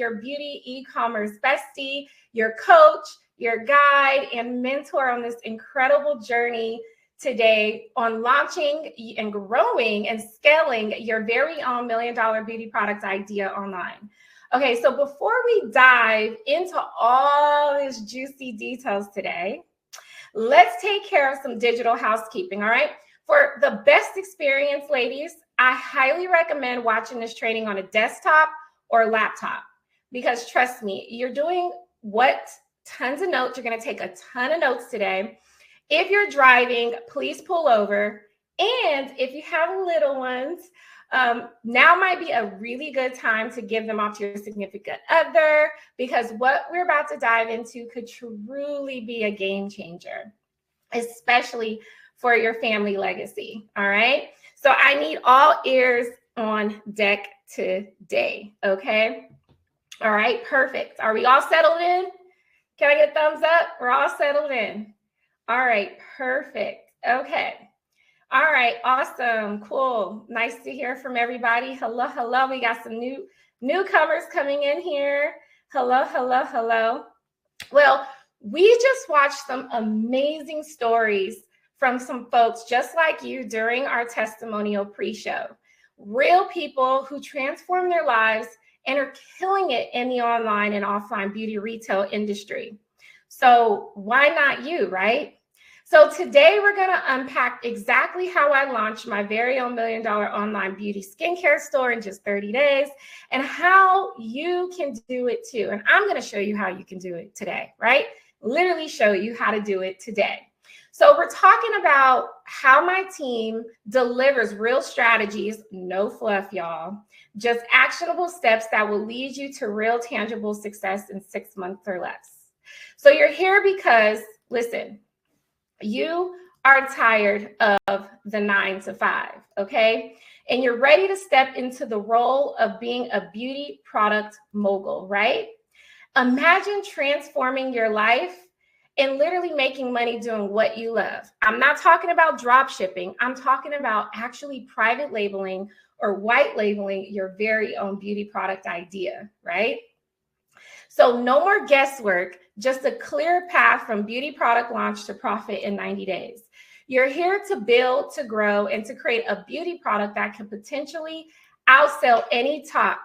your beauty e-commerce bestie, your coach, your guide, and mentor on this incredible journey today on launching and growing and scaling your very own $1 million beauty product idea online. Okay, so before we dive into all these juicy details today, let's take care of some digital housekeeping, all right? For the best experience, ladies, I highly recommend watching this training on a desktop or laptop because trust me, you're doing tons of notes. You're going to take a ton of notes today. If you're driving, please pull over. And if you have little ones, now might be a really good time to give them off to your significant other because what we're about to dive into could truly be a game changer, especially for your family legacy. All right. So I need all ears on deck today. Okay. All right. Perfect. Are we all settled in? Can I get a thumbs up? We're all settled in. All right. Perfect. Okay. All right. Awesome. Cool. Nice to hear from everybody. Hello. Hello. We got some newcomers coming in here. Hello. Hello. Hello. Well, we just watched some amazing stories from some folks just like you during our testimonial pre-show. Real people who transform their lives and are killing it in the online and offline beauty retail industry. So why not you, right? So today we're going to unpack exactly how I launched my very own $1 million online beauty skincare store in just 30 days and how you can do it too. And I'm going to show you how you can do it today, right? Literally show you how to do it today. So we're talking about how my team delivers real strategies, no fluff, y'all, just actionable steps that will lead you to real tangible success in 6 months or less. So you're here because, listen, you are tired of the 9 to 5, okay? And you're ready to step into the role of being a beauty product mogul, right? Imagine transforming your life and literally making money doing what you love. I'm not talking about drop shipping. I'm talking about actually private labeling or white labeling your very own beauty product idea, right? So no more guesswork, just a clear path from beauty product launch to profit in 90 days. You're here to build, to grow, and to create a beauty product that can potentially outsell any top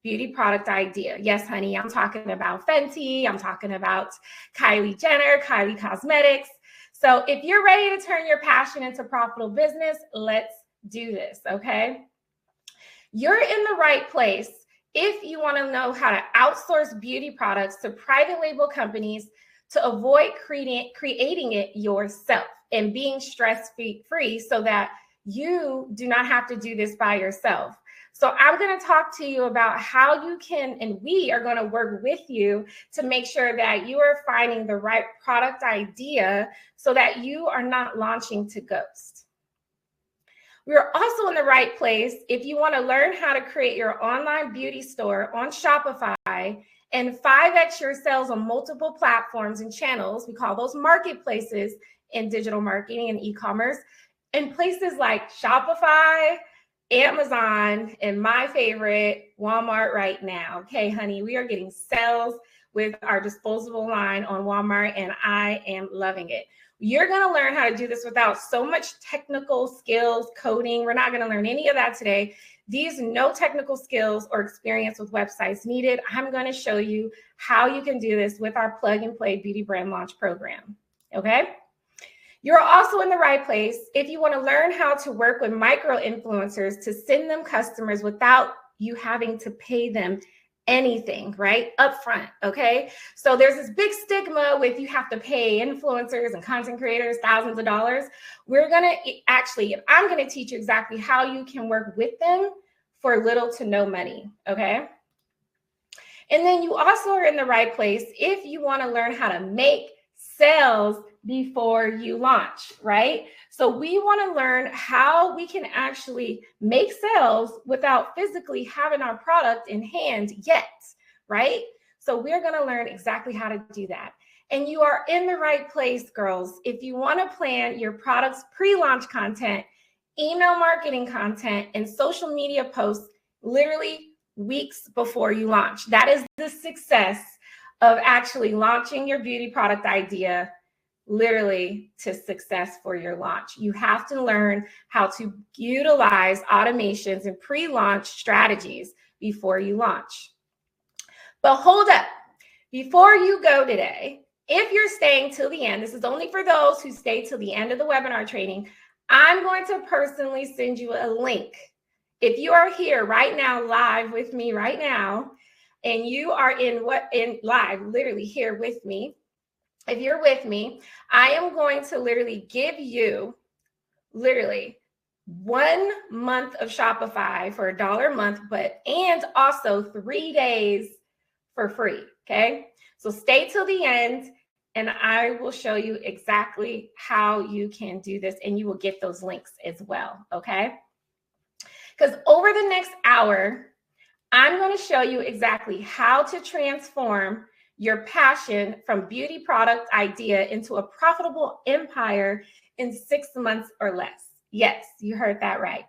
beauty product idea. Yes, honey, I'm talking about Fenty. I'm talking about Kylie Jenner, Kylie Cosmetics. So if you're ready to turn your passion into profitable business, let's do this, okay? You're in the right place if you want to know how to outsource beauty products to private label companies to avoid creating it yourself and being stress-free so that you do not have to do this by yourself. So I'm going to talk to you about how you can, and we are going to work with you to make sure that you are finding the right product idea so that you are not launching to ghost. We're also in the right place if you want to learn how to create your online beauty store on Shopify and 5x your sales on multiple platforms and channels. We call those marketplaces in digital marketing and e-commerce. In places like Shopify, Amazon, and my favorite, Walmart right now. Okay, honey, we are getting sales with our disposable line on Walmart, and I am loving it. You're going to learn how to do this without so much technical skills, coding. We're not going to learn any of that today. These no technical skills or experience with websites needed. I'm going to show you how you can do this with our plug and play beauty brand launch program. Okay. You're also in the right place if you want to learn how to work with micro influencers to send them customers without you having to pay them anything, right? Upfront. Okay. So there's this big stigma with you have to pay influencers and content creators thousands of dollars. I'm going to teach you exactly how you can work with them for little to no money. Okay. And then you also are in the right place if you want to learn how to make sales before you launch, right? So we want to learn how we can actually make sales without physically having our product in hand yet, right? So we're going to learn exactly how to do that. And you are in the right place, girls, if you want to plan your product's pre-launch content, email marketing content, and social media posts literally weeks before you launch. That is the success of actually launching your beauty product idea literally to success for your launch. You have to learn how to utilize automations and pre-launch strategies before you launch. But hold up, before you go today, if you're staying till the end, this is only for those who stay till the end of the webinar training, I'm going to personally send you a link. If you are here right now, live with me right now, and you are in live, literally here with me, if you're with me, I am going to literally give you 1 month of Shopify for $1 a month, and also 3 days for free. Okay. So stay till the end and I will show you exactly how you can do this, and you will get those links as well. Okay. Because over the next hour, I'm going to show you exactly how to transform your passion from beauty product idea into a profitable empire in 6 months or less. Yes, you heard that right.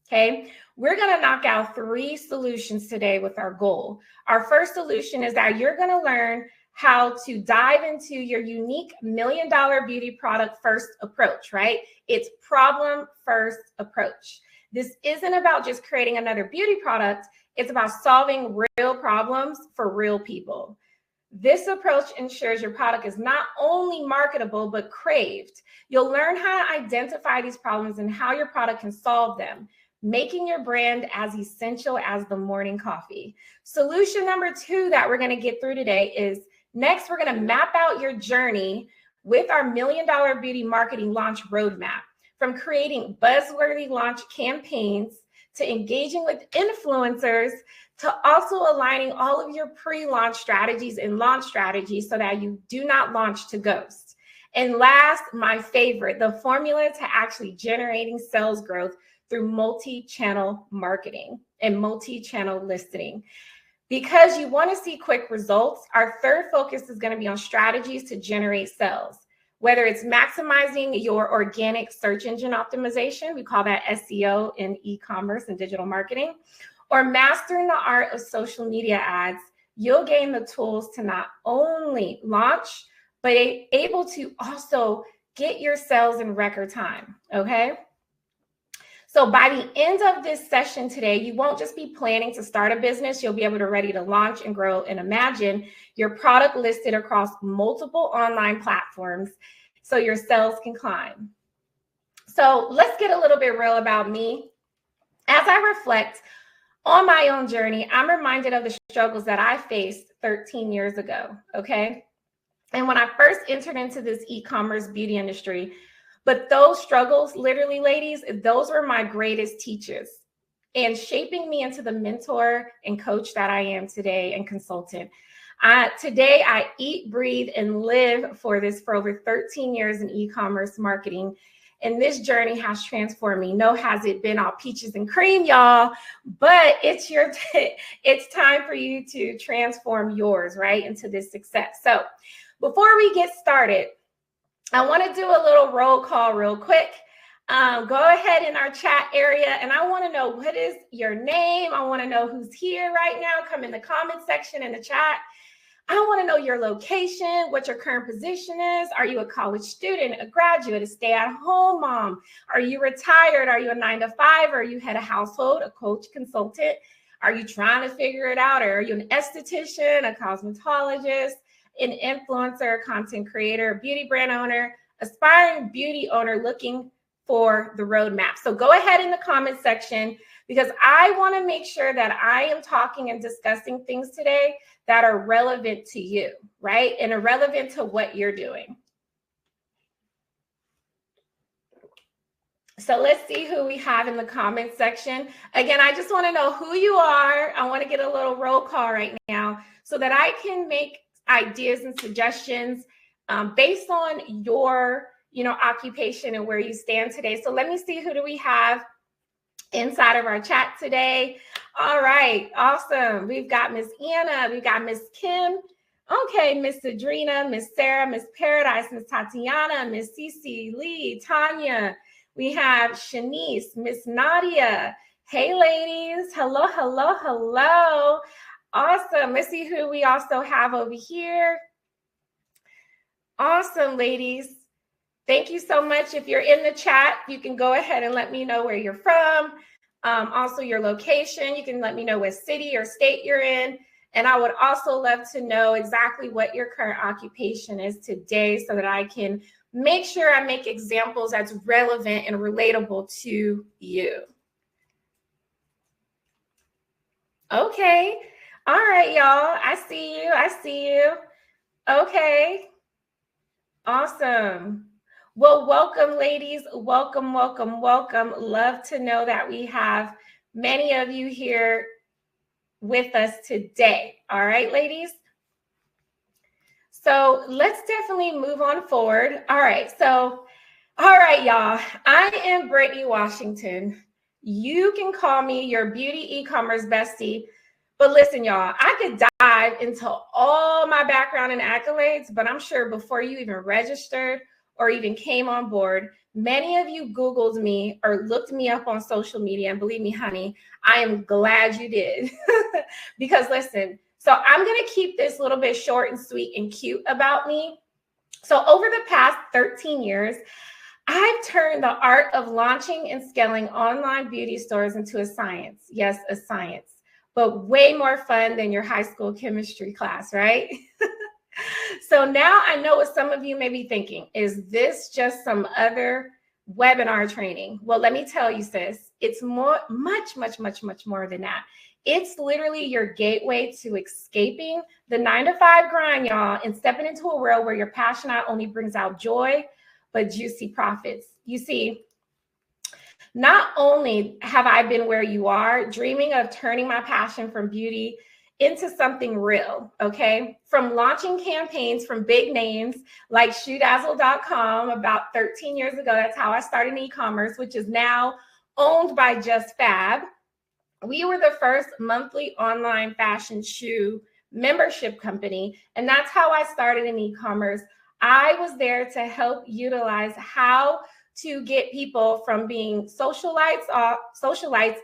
Okay, we're going to knock out 3 solutions today with our goal. Our first solution is that you're going to learn how to dive into your unique $1 million beauty product first approach, right? It's problem first approach. This isn't about just creating another beauty product. It's about solving real problems for real people. This approach ensures your product is not only marketable, but craved. You'll learn how to identify these problems and how your product can solve them, making your brand as essential as the morning coffee. Solution number 2 that we're going to get through today is next, we're going to map out your journey with our $1 million beauty marketing launch roadmap, from creating buzzworthy launch campaigns to engaging with influencers, to also aligning all of your pre-launch strategies and launch strategies so that you do not launch to ghost. And last, my favorite, the formula to actually generating sales growth through multi-channel marketing and multi-channel listing. Because you want to see quick results, our third focus is going to be on strategies to generate sales. Whether it's maximizing your organic search engine optimization, we call that SEO in e-commerce and digital marketing, or mastering the art of social media ads, you'll gain the tools to not only launch, but able to also get your sales in record time, okay? So by the end of this session today, you won't just be planning to start a business, you'll be able to ready to launch and grow and imagine your product listed across multiple online platforms so your sales can climb. So let's get a little bit real about me. As I reflect on my own journey, I'm reminded of the struggles that I faced 13 years ago, okay? And when I first entered into this e-commerce beauty industry, but those struggles, literally, ladies, those were my greatest teachers and shaping me into the mentor and coach that I am today and consultant. Today, I eat, breathe, and live for this for over 13 years in e-commerce marketing. And this journey has transformed me. No, has it been all peaches and cream, y'all, but it's it's time for you to transform yours, right, into this success. So before we get started, I want to do a little roll call real quick. Go ahead in our chat area, and I want to know, what is your name? I want to know who's here right now. Come in the comment section in the chat. I want to know your location, what your current position is. Are you a college student, a graduate, a stay-at-home mom? Are you retired? Are you a 9-to-5? Are you head of household, a coach, consultant? Are you trying to figure it out? Or are you an esthetician, a cosmetologist, an influencer, content creator, beauty brand owner, aspiring beauty owner looking for the roadmap? So go ahead in the comment section, because I want to make sure that I am talking and discussing things today that are relevant to you, right? And are relevant to what you're doing. So let's see who we have in the comment section. Again, I just want to know who you are. I want to get a little roll call right now so that I can make ideas and suggestions based on your, occupation and where you stand today. So let me see, who do we have inside of our chat today? All right, awesome. We've got Miss Anna, we've got Miss Kim. Okay, Miss Adrina, Miss Sarah, Miss Paradise, Miss Tatiana, Miss Cece, Lee, Tanya. We have Shanice, Miss Nadia, Hey, ladies. Hello, hello, hello. Awesome. Let's see who we also have over here. Awesome, ladies. Thank you so much. If you're in the chat, you can go ahead and let me know where you're from. Also, your location. You can let me know what city or state you're in. And I would also love to know exactly what your current occupation is today so that I can make sure I make examples that's relevant and relatable to you. Okay. All right, y'all. I see you. I see you. Okay. Awesome. Well, welcome, ladies. Welcome, welcome, welcome. Love to know that we have many of you here with us today. All right, ladies. So let's definitely move on forward. All right. So, all right, y'all. I am Brittany Washington. You can call me your beauty e-commerce bestie. But listen, y'all, I could dive into all my background and accolades, but I'm sure before you even registered or even came on board, many of you Googled me or looked me up on social media. And believe me, honey, I am glad you did. Because listen, so I'm going to keep this a little bit short and sweet and cute about me. So over the past 13 years, I've turned the art of launching and scaling online beauty stores into a science. Yes, a science, but way more fun than your high school chemistry class, right? So now I know what some of you may be thinking. Is this just some other webinar training? Well, let me tell you, sis, it's much more than that. It's literally your gateway to escaping the 9-to-5 grind, y'all, and stepping into a world where your passion not only brings out joy, but juicy profits. You see, not only have I been where you are, dreaming of turning my passion from beauty into something real, okay? From launching campaigns from big names like ShoeDazzle.com about 13 years ago. That's how I started in e-commerce, which is now owned by JustFab. We were the first monthly online fashion shoe membership company, and that's how I started in e-commerce. I was there to help utilize how to get people from being socialites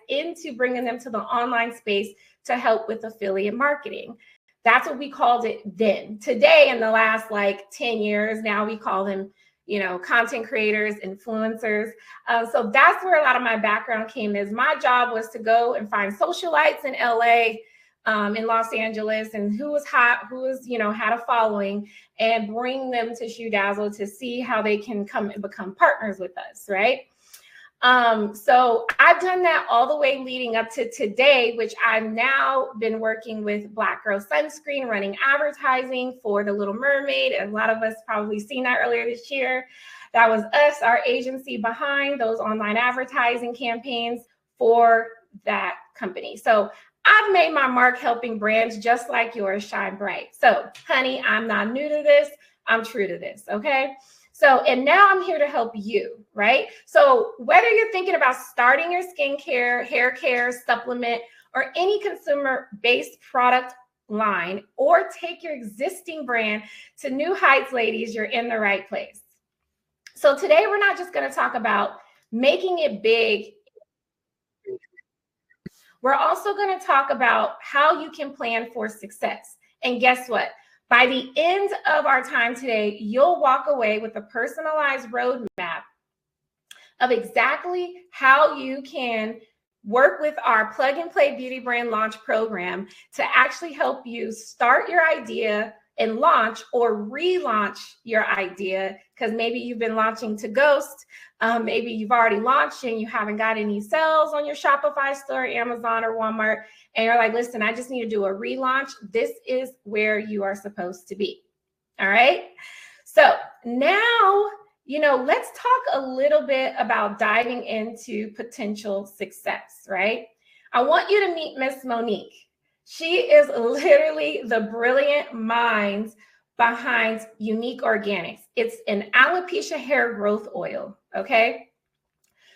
into bringing them to the online space to help with affiliate marketing. That's what we called it then. Today, in the last like 10 years, now we call them, content creators, influencers. So that's where a lot of my background came is my job was to go and find socialites in LA, in Los Angeles, and who was hot, who was, had a following, and bring them to ShoeDazzle to see how they can come and become partners with us, right? So I've done that all the way leading up to today, which I've now been working with Black Girl Sunscreen, running advertising for The Little Mermaid. And a lot of us probably seen that earlier this year. That was us, our agency behind those online advertising campaigns for that company. So I've made my mark helping brands just like yours shine bright. So, honey, I'm not new to this. I'm true to this, okay? So, and now I'm here to help you, right? So whether you're thinking about starting your skincare, hair care, supplement, or any consumer-based product line, or take your existing brand to new heights, ladies, you're in the right place. So today we're not just going to talk about making it big. We're also going to talk about how you can plan for success. And guess what? By the end of our time today, you'll walk away with a personalized roadmap of exactly how you can work with our Plug and Play Beauty Brand Launch program to actually help you start your idea and launch or relaunch your idea, because maybe you've been launching to ghost. Maybe you've already launched and you haven't got any sales on your Shopify store, Amazon, or Walmart. And you're like, listen, I just need to do a relaunch. This is where you are supposed to be. All right. So now, let's talk a little bit about diving into potential success, right? I want you to meet Miss Monique. She is literally the brilliant mind behind Unique Organics. It's an alopecia hair growth oil, okay?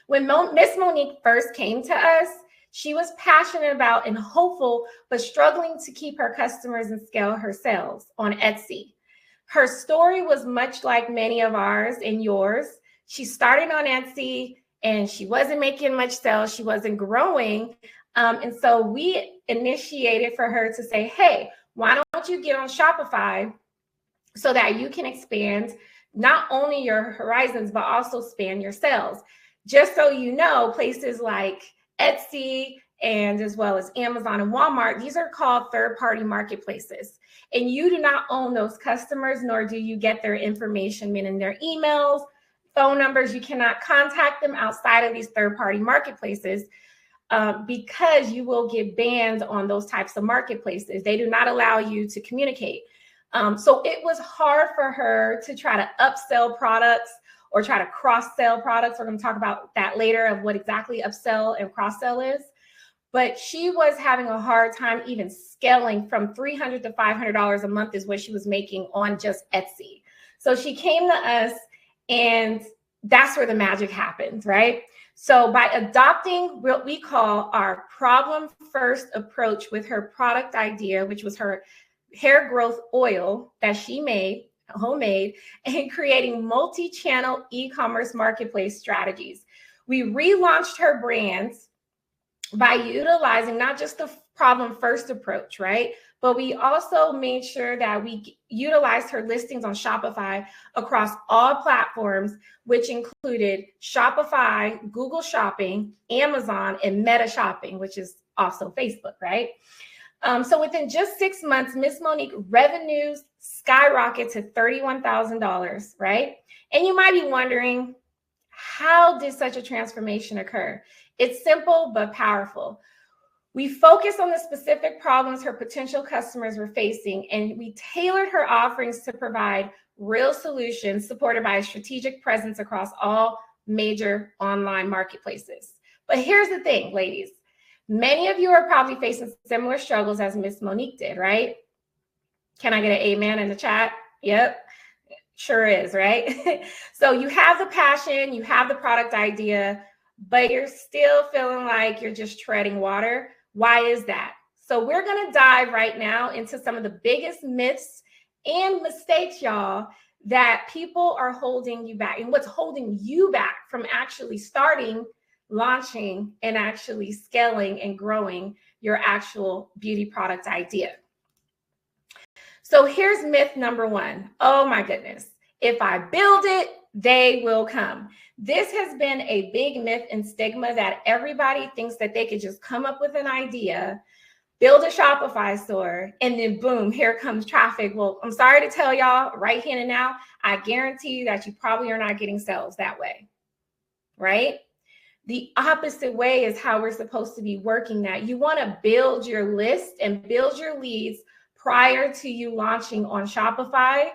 When Miss Monique first came to us, she was passionate about and hopeful, but struggling to keep her customers and scale her sales on Etsy. Her story was much like many of ours and yours. She started on Etsy and she wasn't making much sales. She wasn't growing. And so we initiated for her to say, hey, why don't you get on Shopify so that you can expand not only your horizons, but also span your sales. Just so you know, places like Etsy and as well as Amazon and Walmart, these are called third-party marketplaces. And you do not own those customers, nor do you get their information, meaning their emails, phone numbers. You cannot contact them outside of these third-party marketplaces because you will get banned on those types of marketplaces. They do not allow you to communicate. So it was hard for her to try to upsell products or try to cross-sell products. We're going to talk about that later of what exactly upsell and cross-sell is. But she was having a hard time even scaling from $300 to $500 a month is what she was making on just Etsy. So she came to us, and that's where the magic happens, right? So by adopting what we call our problem-first approach with her product idea, which was her hair growth oil that she made, homemade, and creating multi-channel e-commerce marketplace strategies. We relaunched her brands by utilizing not just the problem-first approach, right? But we also made sure that we utilized her listings on Shopify across all platforms, which included Shopify, Google Shopping, Amazon, and Meta Shopping, which is also Facebook, right? So within just 6 months, Miss Monique revenues skyrocketed to $31,000, right? And you might be wondering, how did such a transformation occur? It's simple but powerful. We focused on the specific problems her potential customers were facing, and we tailored her offerings to provide real solutions supported by a strategic presence across all major online marketplaces. But here's the thing, ladies. Many of you are probably facing similar struggles as Miss Monique did, right? Can I get an amen in the chat? Yep, sure is, right? So you have the passion, you have the product idea, but you're still feeling like you're just treading water. Why is that? So we're going to dive right now into some of the biggest myths and mistakes, y'all, that people are holding you back, and what's holding you back from actually starting, launching, and actually scaling and growing your actual beauty product idea. So here's myth number one. Oh my goodness. If I build it, they will come. This has been a big myth and stigma that everybody thinks that they could just come up with an idea, build a Shopify store, and then boom, here comes traffic. Well, I'm sorry to tell y'all right here and now, I guarantee you that you probably are not getting sales that way, right? The opposite way is how we're supposed to be working that. You want to build your list and build your leads prior to you launching on Shopify,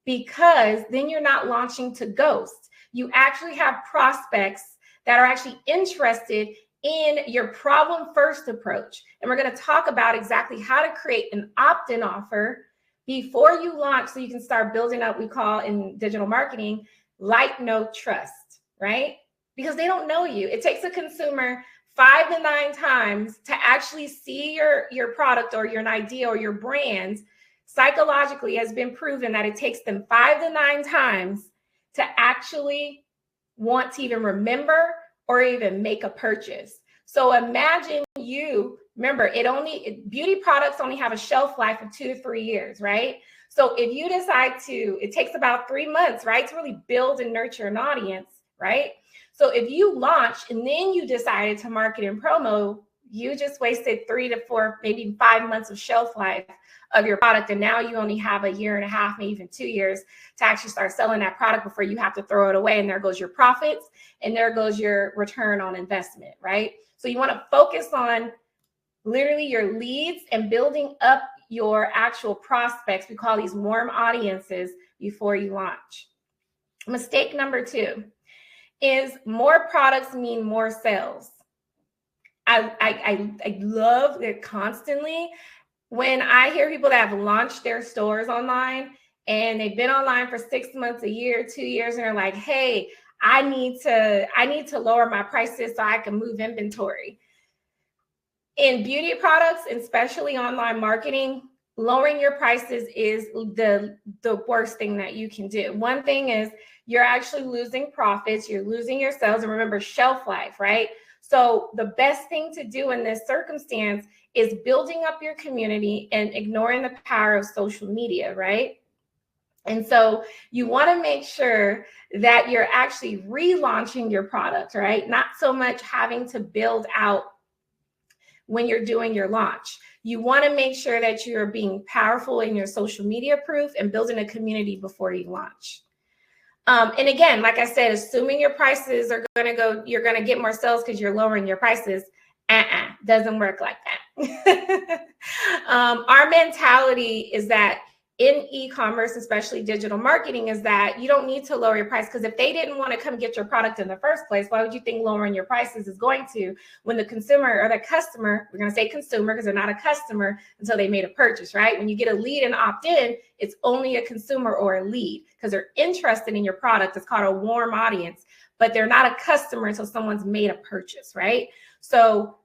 because then you're not launching to ghost. You actually have prospects that are actually interested in your problem first approach. And we're going to talk about exactly how to create an opt-in offer before you launch so you can start building up, we call in digital marketing, like, no, trust, right? Because they don't know you. It takes a consumer 5 to 9 times to actually see your product or your idea or your brand. Psychologically has been proven that it takes them 5 to 9 times to actually want to even remember or even make a purchase. So imagine remember, beauty products only have a shelf life of 2 to 3 years, right? So if you decide it takes about 3 months, right, to really build and nurture an audience, right? So if you launch and then you decided to market and promo, you just wasted 3 to 4, maybe 5 months of shelf life of your product. And now you only have a year and a half, maybe even 2 years to actually start selling that product before you have to throw it away. And there goes your profits and there goes your return on investment, right? So you want to focus on literally your leads and building up your actual prospects. We call these warm audiences before you launch. Mistake number 2 is more products mean more sales. I love it constantly when I hear people that have launched their stores online and they've been online for 6 months, a year, 2 years, and they're like, hey, I need to lower my prices so I can move inventory. In beauty products, especially online marketing, lowering your prices is the worst thing that you can do. One thing is you're actually losing profits, you're losing your sales, and remember, shelf life, right? So the best thing to do in this circumstance is building up your community and ignoring the power of social media, right? And so you want to make sure that you're actually relaunching your product, right? Not so much having to build out when you're doing your launch. You want to make sure that you're being powerful in your social media proof and building a community before you launch. And again, like I said, assuming your prices are going to go, you're going to get more sales because you're lowering your prices. Doesn't work like that. Our mentality is that in e-commerce, especially digital marketing, is that you don't need to lower your price, because if they didn't want to come get your product in the first place, why would you think lowering your prices is going to, when the consumer or the customer, we're going to say consumer because they're not a customer until they made a purchase, right? When you get a lead and opt in, it's only a consumer or a lead because they're interested in your product. It's called a warm audience, but they're not a customer until someone's made a purchase, right? So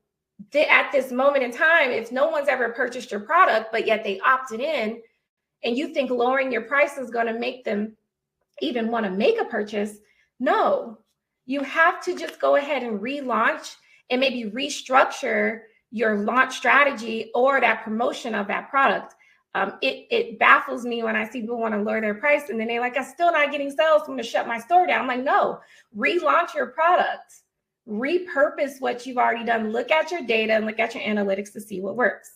at this moment in time, if no one's ever purchased your product, but yet they opted in, and you think lowering your price is going to make them even want to make a purchase, no. You have to just go ahead and relaunch and maybe restructure your launch strategy or that promotion of that product. It baffles me when I see people want to lower their price and then they're like, I'm still not getting sales, so I'm going to shut my store down. I'm like, no, relaunch your product. Repurpose what you've already done. Look at your data and look at your analytics to see what works.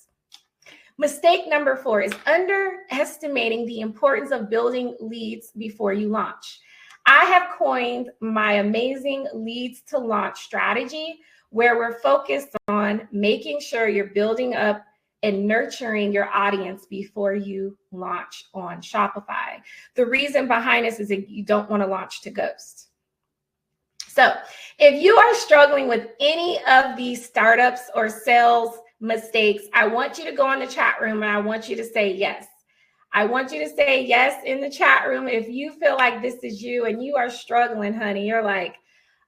Mistake number 4 is underestimating the importance of building leads before you launch. I have coined my amazing leads to launch strategy, where we're focused on making sure you're building up and nurturing your audience before you launch on Shopify. The reason behind this is that you don't want to launch to ghost. So if you are struggling with any of these startups or sales mistakes, I want you to go in the chat room and I want you to say yes. I want you to say yes in the chat room if you feel like this is you and you are struggling, honey. You're like,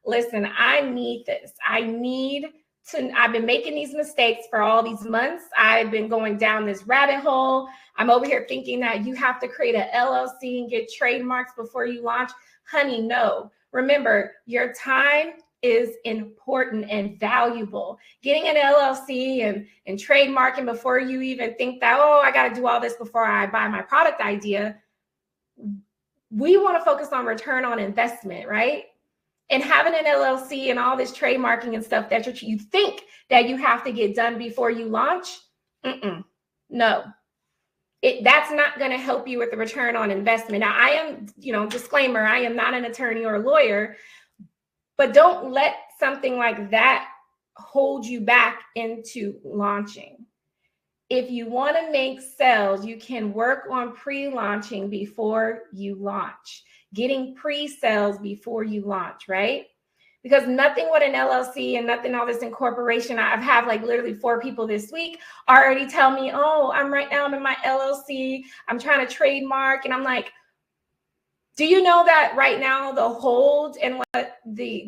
listen, I need this. I've been making these mistakes for all these months. I've been going down this rabbit hole. I'm over here thinking that you have to create an LLC and get trademarks before you launch. Honey, no. Remember, your time is important and valuable. Getting an LLC and trademarking before you even think that, oh, I got to do all this before I buy my product idea. We want to focus on return on investment, right? And having an LLC and all this trademarking and stuff that you think that you have to get done before you launch, no. That's not going to help you with the return on investment. Now, I am, disclaimer, I am not an attorney or a lawyer, but don't let something like that hold you back into launching. If you want to make sales, you can work on pre-launching before you launch, getting pre-sales before you launch, right? Because nothing with an LLC and nothing, all this incorporation, I've had like literally 4 people this week already tell me, oh, I'm in my LLC, I'm trying to trademark. And I'm like, do you know that right now the hold and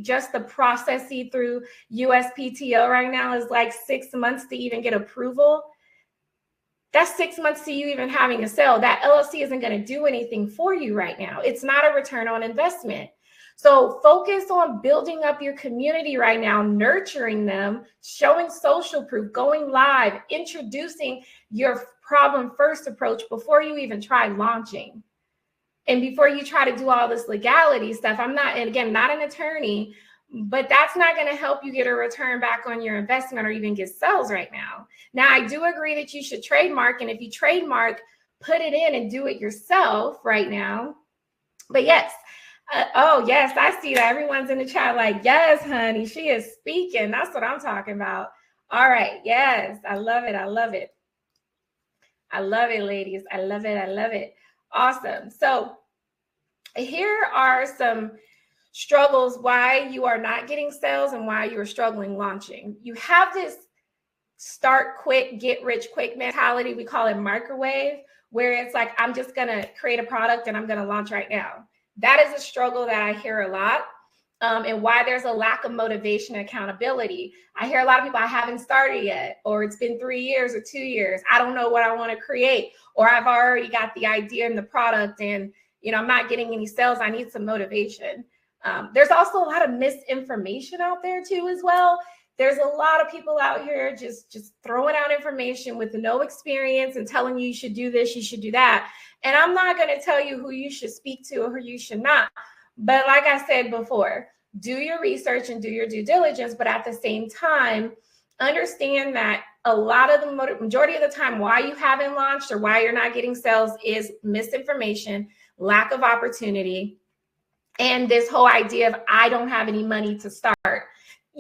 just the processing through USPTO right now is like 6 months to even get approval? That's 6 months to you even having a sale. That LLC isn't going to do anything for you right now. It's not a return on investment. So focus on building up your community right now, nurturing them, showing social proof, going live, introducing your problem first approach before you even try launching. And before you try to do all this legality stuff, I'm not an attorney, but that's not going to help you get a return back on your investment or even get sales right now. Now, I do agree that you should trademark. And if you trademark, put it in and do it yourself right now. But yes. Yes, I see that. Everyone's in the chat like, yes, honey, she is speaking. That's what I'm talking about. All right. Yes, I love it. I love it. I love it, ladies. I love it. I love it. Awesome. So here are some struggles why you are not getting sales and why you are struggling launching. You have this start quick, get rich quick mentality. We call it microwave, where it's like, I'm just going to create a product and I'm going to launch right now. That is a struggle that I hear a lot, and why there's a lack of motivation and accountability. I hear a lot of people, I haven't started yet, or it's been 3 years or 2 years. I don't know what I want to create, or I've already got the idea and the product and I'm not getting any sales. I need some motivation. There's also a lot of misinformation out there too as well. There's a lot of people out here just throwing out information with no experience and telling you should do this, you should do that. And I'm not going to tell you who you should speak to or who you should not. But like I said before, do your research and do your due diligence. But at the same time, understand that a lot of the majority of the time why you haven't launched or why you're not getting sales is misinformation, lack of opportunity, and this whole idea of I don't have any money to start.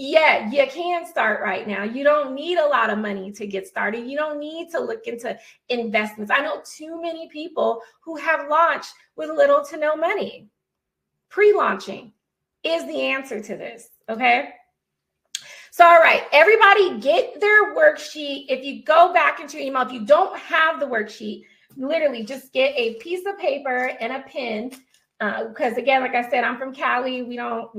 Yeah, you can start right now. You don't need a lot of money to get started. You don't need to look into investments. I know too many people who have launched with little to no money. Pre-launching is the answer to this, okay? So, all right, everybody get their worksheet. If you go back into your email, if you don't have the worksheet, literally just get a piece of paper and a pen. Because again, like I said, I'm from Cali. We don't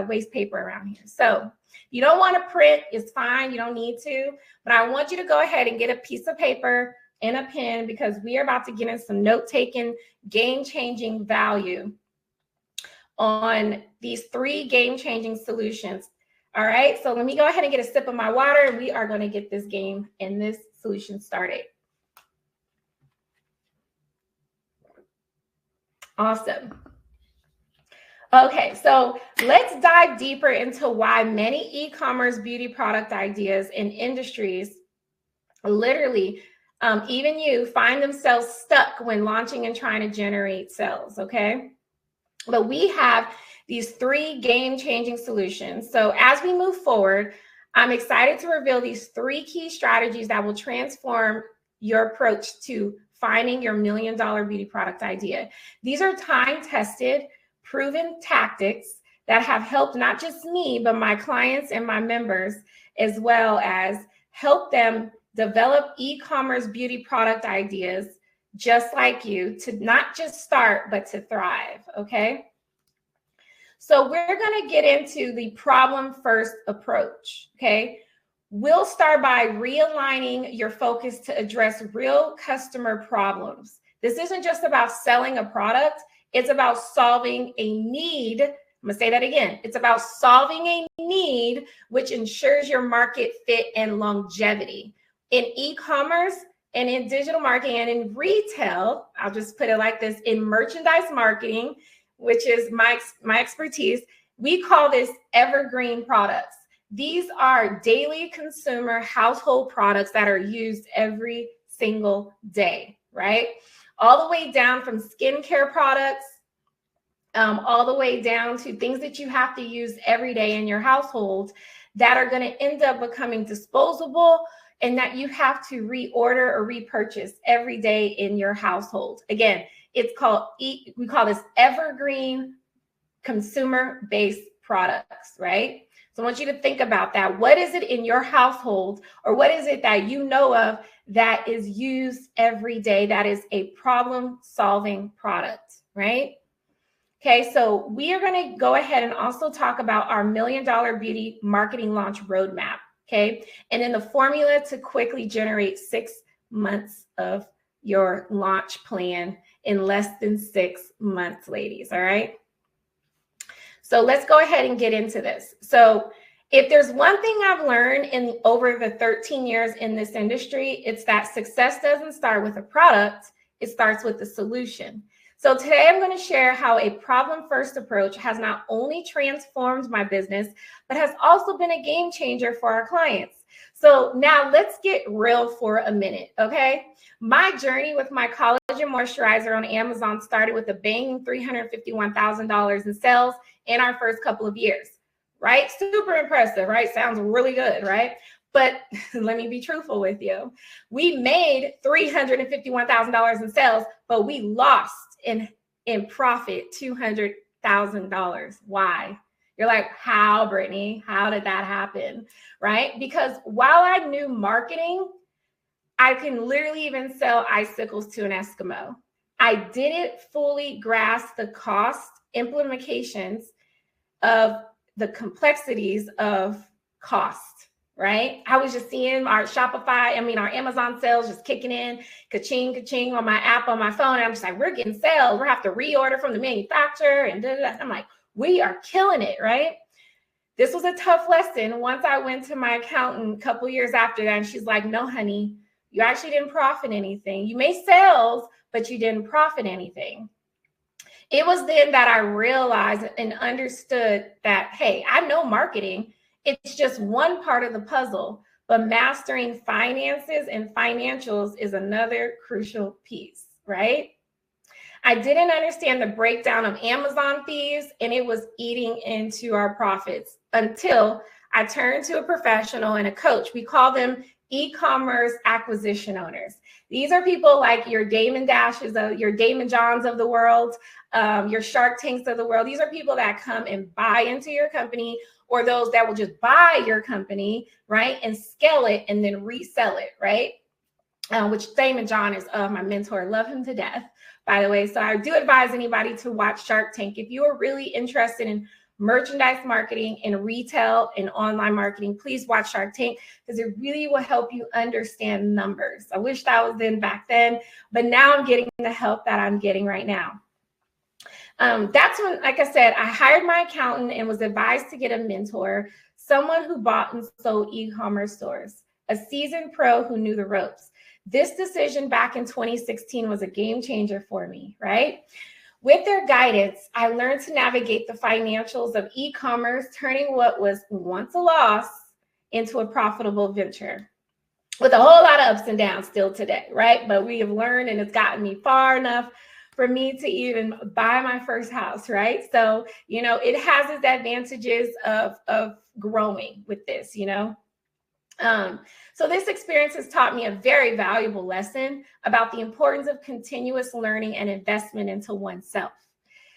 waste paper around here. So you don't want to print, it's fine. You don't need to. But I want you to go ahead and get a piece of paper and a pen because we are about to get in some note-taking, game-changing value on these 3 game-changing solutions. All right, so let me go ahead and get a sip of my water, and we are going to get this game and this solution started. Awesome. Okay, so let's dive deeper into why many e-commerce beauty product ideas and industries, literally, even you, find themselves stuck when launching and trying to generate sales, okay? But we have these 3 game-changing solutions. So as we move forward, I'm excited to reveal these 3 key strategies that will transform your approach to finding your $1 million beauty product idea. These are time-tested, proven tactics that have helped not just me, but my clients and my members, as well as help them develop e-commerce beauty product ideas just like you to not just start, but to thrive, okay? So we're going to get into the problem-first approach, okay? We'll start by realigning your focus to address real customer problems. This isn't just about selling a product. It's about solving a need. I'm going to say that again. It's about solving a need, which ensures your market fit and longevity. In e-commerce and in digital marketing and in retail, I'll just put it like this, in merchandise marketing, which is my expertise, we call this evergreen products. These are daily consumer household products that are used every single day, right? All the way down from skincare products, all the way down to things that you have to use every day in your household that are going to end up becoming disposable and that you have to reorder or repurchase every day in your household. Again, it's called, we call this evergreen consumer-based products, right? So I want you to think about that. What is it in your household, or what is it that you know of that is used every day that is a problem-solving product, right? Okay, so we are going to go ahead and also talk about our $1 million beauty marketing launch roadmap, okay? And then the formula to quickly generate 6 months of your launch plan in less than 6 months, ladies, all right? So let's go ahead and get into this. So if there's one thing I've learned in over the 13 years in this industry, it's that success doesn't start with a product, it starts with the solution. So today I'm going to share how a problem-first approach has not only transformed my business, but has also been a game changer for our clients. So now let's get real for a minute, okay? My journey with my collagen moisturizer on Amazon started with a banging $351,000 in sales in our first couple of years, right? Super impressive, right? Sounds really good, right? But let me be truthful with you. We made $351,000 in sales, but we lost in profit $200,000. Why? You're like, how, Brittany? How did that happen? Right? Because while I knew marketing, I can literally even sell icicles to an Eskimo. I didn't fully grasp the cost implications of the complexities of cost, right? I was just seeing our our Amazon sales just kicking in, ka-ching, ka-ching on my app on my phone. And I'm just like, we're getting sales. We're have to reorder from the manufacturer and da, da, da. I'm like, we are killing it, right? This was a tough lesson. Once I went to my accountant a couple years after that, and she's like, no, honey, you actually didn't profit anything. You made sales, but you didn't profit anything. It was then that I realized and understood that, hey, I know marketing. It's just one part of the puzzle, but mastering finances and financials is another crucial piece, right? I didn't understand the breakdown of Amazon fees, and it was eating into our profits until I turned to a professional and a coach. We call them e-commerce acquisition owners. These are people like your Damon Dashes, your Damon Johns of the world, your Shark Tanks of the world. These are people that come and buy into your company, or those that will just buy your company, right, and scale it and then resell it, right? Which Damon John is my mentor. Love him to death, by the way. So I do advise anybody to watch Shark Tank. If you are really interested in merchandise marketing and retail and online marketing, please watch Shark Tank, because it really will help you understand numbers. I wish that was then back then, but now I'm getting the help that I'm getting right now. That's when, like I said, I hired my accountant and was advised to get a mentor, someone who bought and sold e-commerce stores, a seasoned pro who knew the ropes. This decision back in 2016 was a game changer for me, right? With their guidance, I learned to navigate the financials of e-commerce, turning what was once a loss into a profitable venture, with a whole lot of ups and downs still today, right? But we have learned, and it's gotten me far enough for me to even buy my first house, right? So, it has its advantages of growing with this, So this experience has taught me a very valuable lesson about the importance of continuous learning and investment into oneself.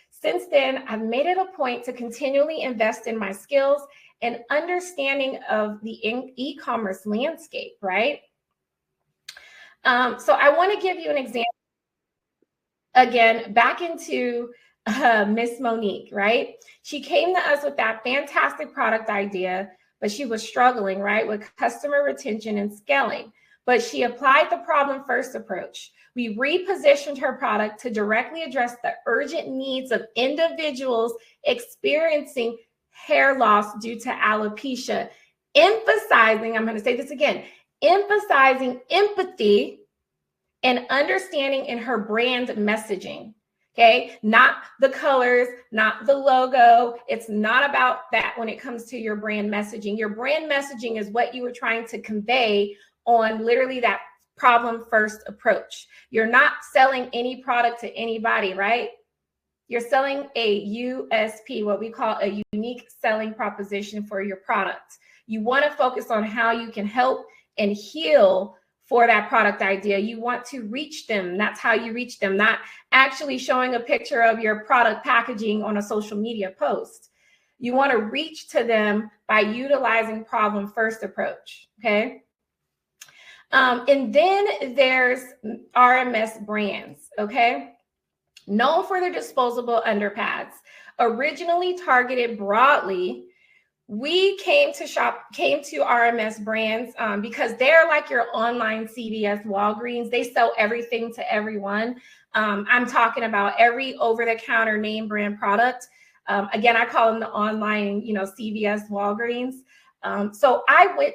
Since then, I've made it a point to continually invest in my skills and understanding of the e-commerce landscape, right? So I want to give you an example. Again, back into Miss Monique, right? She came to us with that fantastic product idea, but she was struggling, right, with customer retention and scaling. But she applied the problem first approach. We repositioned her product to directly address the urgent needs of individuals experiencing hair loss due to alopecia, emphasizing, I'm going to say this again, emphasizing empathy and understanding in her brand messaging. Okay, not the colors, not the logo. It's not about that when it comes to your brand messaging. Your brand messaging is what you were trying to convey on literally that problem first approach. You're not selling any product to anybody, right? You're selling a USP, what we call a unique selling proposition for your product. You want to focus on how you can help and heal for that product idea. You want to reach them. That's how you reach them, not actually showing a picture of your product packaging on a social media post. You want to reach to them by utilizing problem first approach, okay? And then there's RMS brands, okay? Known for their disposable underpads, originally targeted broadly. We came to RMS brands because they're like your online CVS, Walgreens. They sell everything to everyone. I'm talking about every over-the-counter name brand product. Again, I call them the online, CVS, Walgreens. So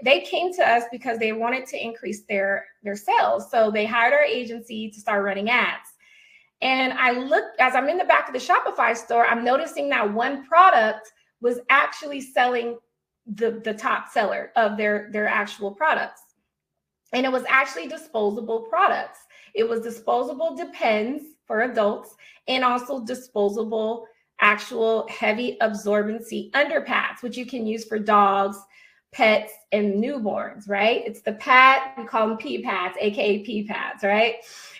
they came to us because they wanted to increase their sales. So they hired our agency to start running ads. And I looked, as I'm in the back of the Shopify store, I'm noticing that one product was actually selling the top seller of their actual products. And it was actually disposable products. It was disposable Depends for adults and also disposable actual heavy absorbency underpads, which you can use for dogs, pets, and newborns, right? It's the pad, we call them pee pads, AKA pee pads, right?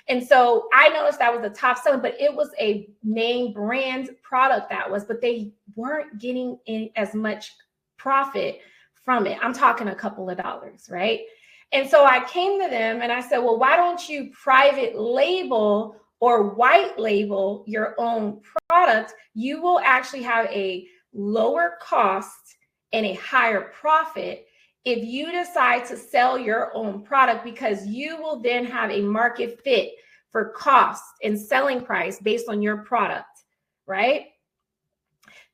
And so I noticed that was the top selling, but it was a name brand product but they weren't getting in as much profit from it. I'm talking a couple of dollars, right? And so I came to them and I said, well, why don't you private label or white label your own product? You will actually have a lower cost and a higher profit if you decide to sell your own product, because you will then have a market fit for cost and selling price based on your product, right?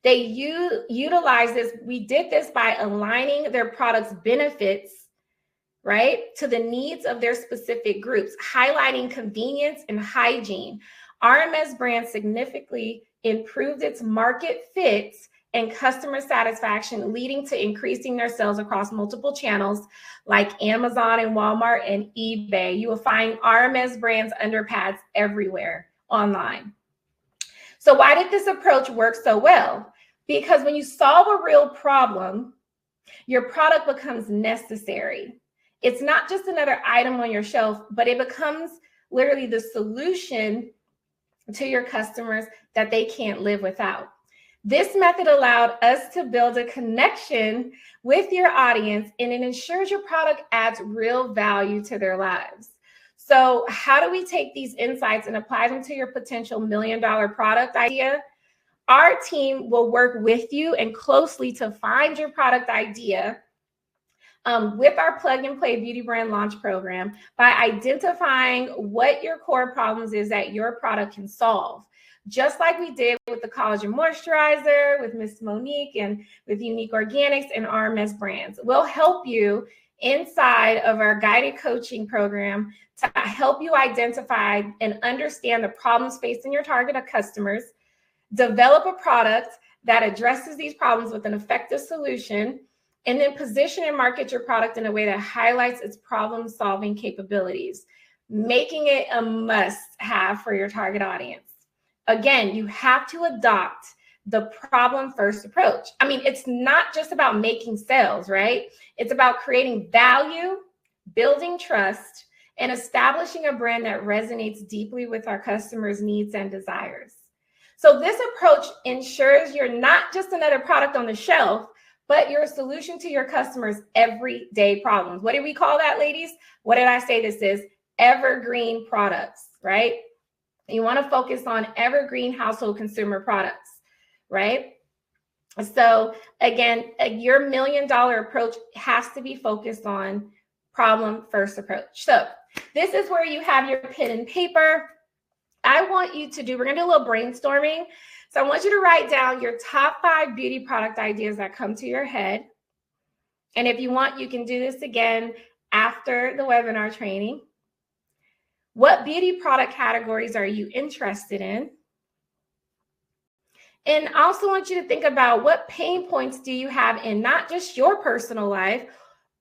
They utilize this. We did this by aligning their product's benefits, right, to the needs of their specific groups, highlighting convenience and hygiene. RMS brand significantly improved its market fits and customer satisfaction, leading to increasing their sales across multiple channels like Amazon and Walmart and eBay. You will find RMS brands underpads everywhere online. So why did this approach work so well? Because when you solve a real problem, your product becomes necessary. It's not just another item on your shelf, but it becomes literally the solution to your customers that they can't live without. This method allowed us to build a connection with your audience, and it ensures your product adds real value to their lives. So how do we take these insights and apply them to your potential $1 million product idea? Our team will work with you and closely to find your product idea with our Plug and Play Beauty Brand Launch Program by identifying what your core problems is that your product can solve. Just like we did with the collagen moisturizer, with Miss Monique, and with Unique Organics and RMS brands. We'll help you inside of our guided coaching program to help you identify and understand the problems facing your target customers, develop a product that addresses these problems with an effective solution, and then position and market your product in a way that highlights its problem-solving capabilities, making it a must-have for your target audience. Again, you have to adopt the problem-first approach. I mean, it's not just about making sales, right? It's about creating value, building trust, and establishing a brand that resonates deeply with our customers' needs and desires. So this approach ensures you're not just another product on the shelf, but you're a solution to your customers' everyday problems. What did we call that, ladies? What did I say this is? Evergreen products, right? You want to focus on evergreen household consumer products, right? So again, your $1 million approach has to be focused on problem-first approach. So this is where you have your pen and paper. I want you to do, we're going to do a little brainstorming. So I want you to write down your top 5 beauty product ideas that come to your head. And if you want, you can do this again after the webinar training. What beauty product categories are you interested in? And I also want you to think about what pain points do you have in not just your personal life,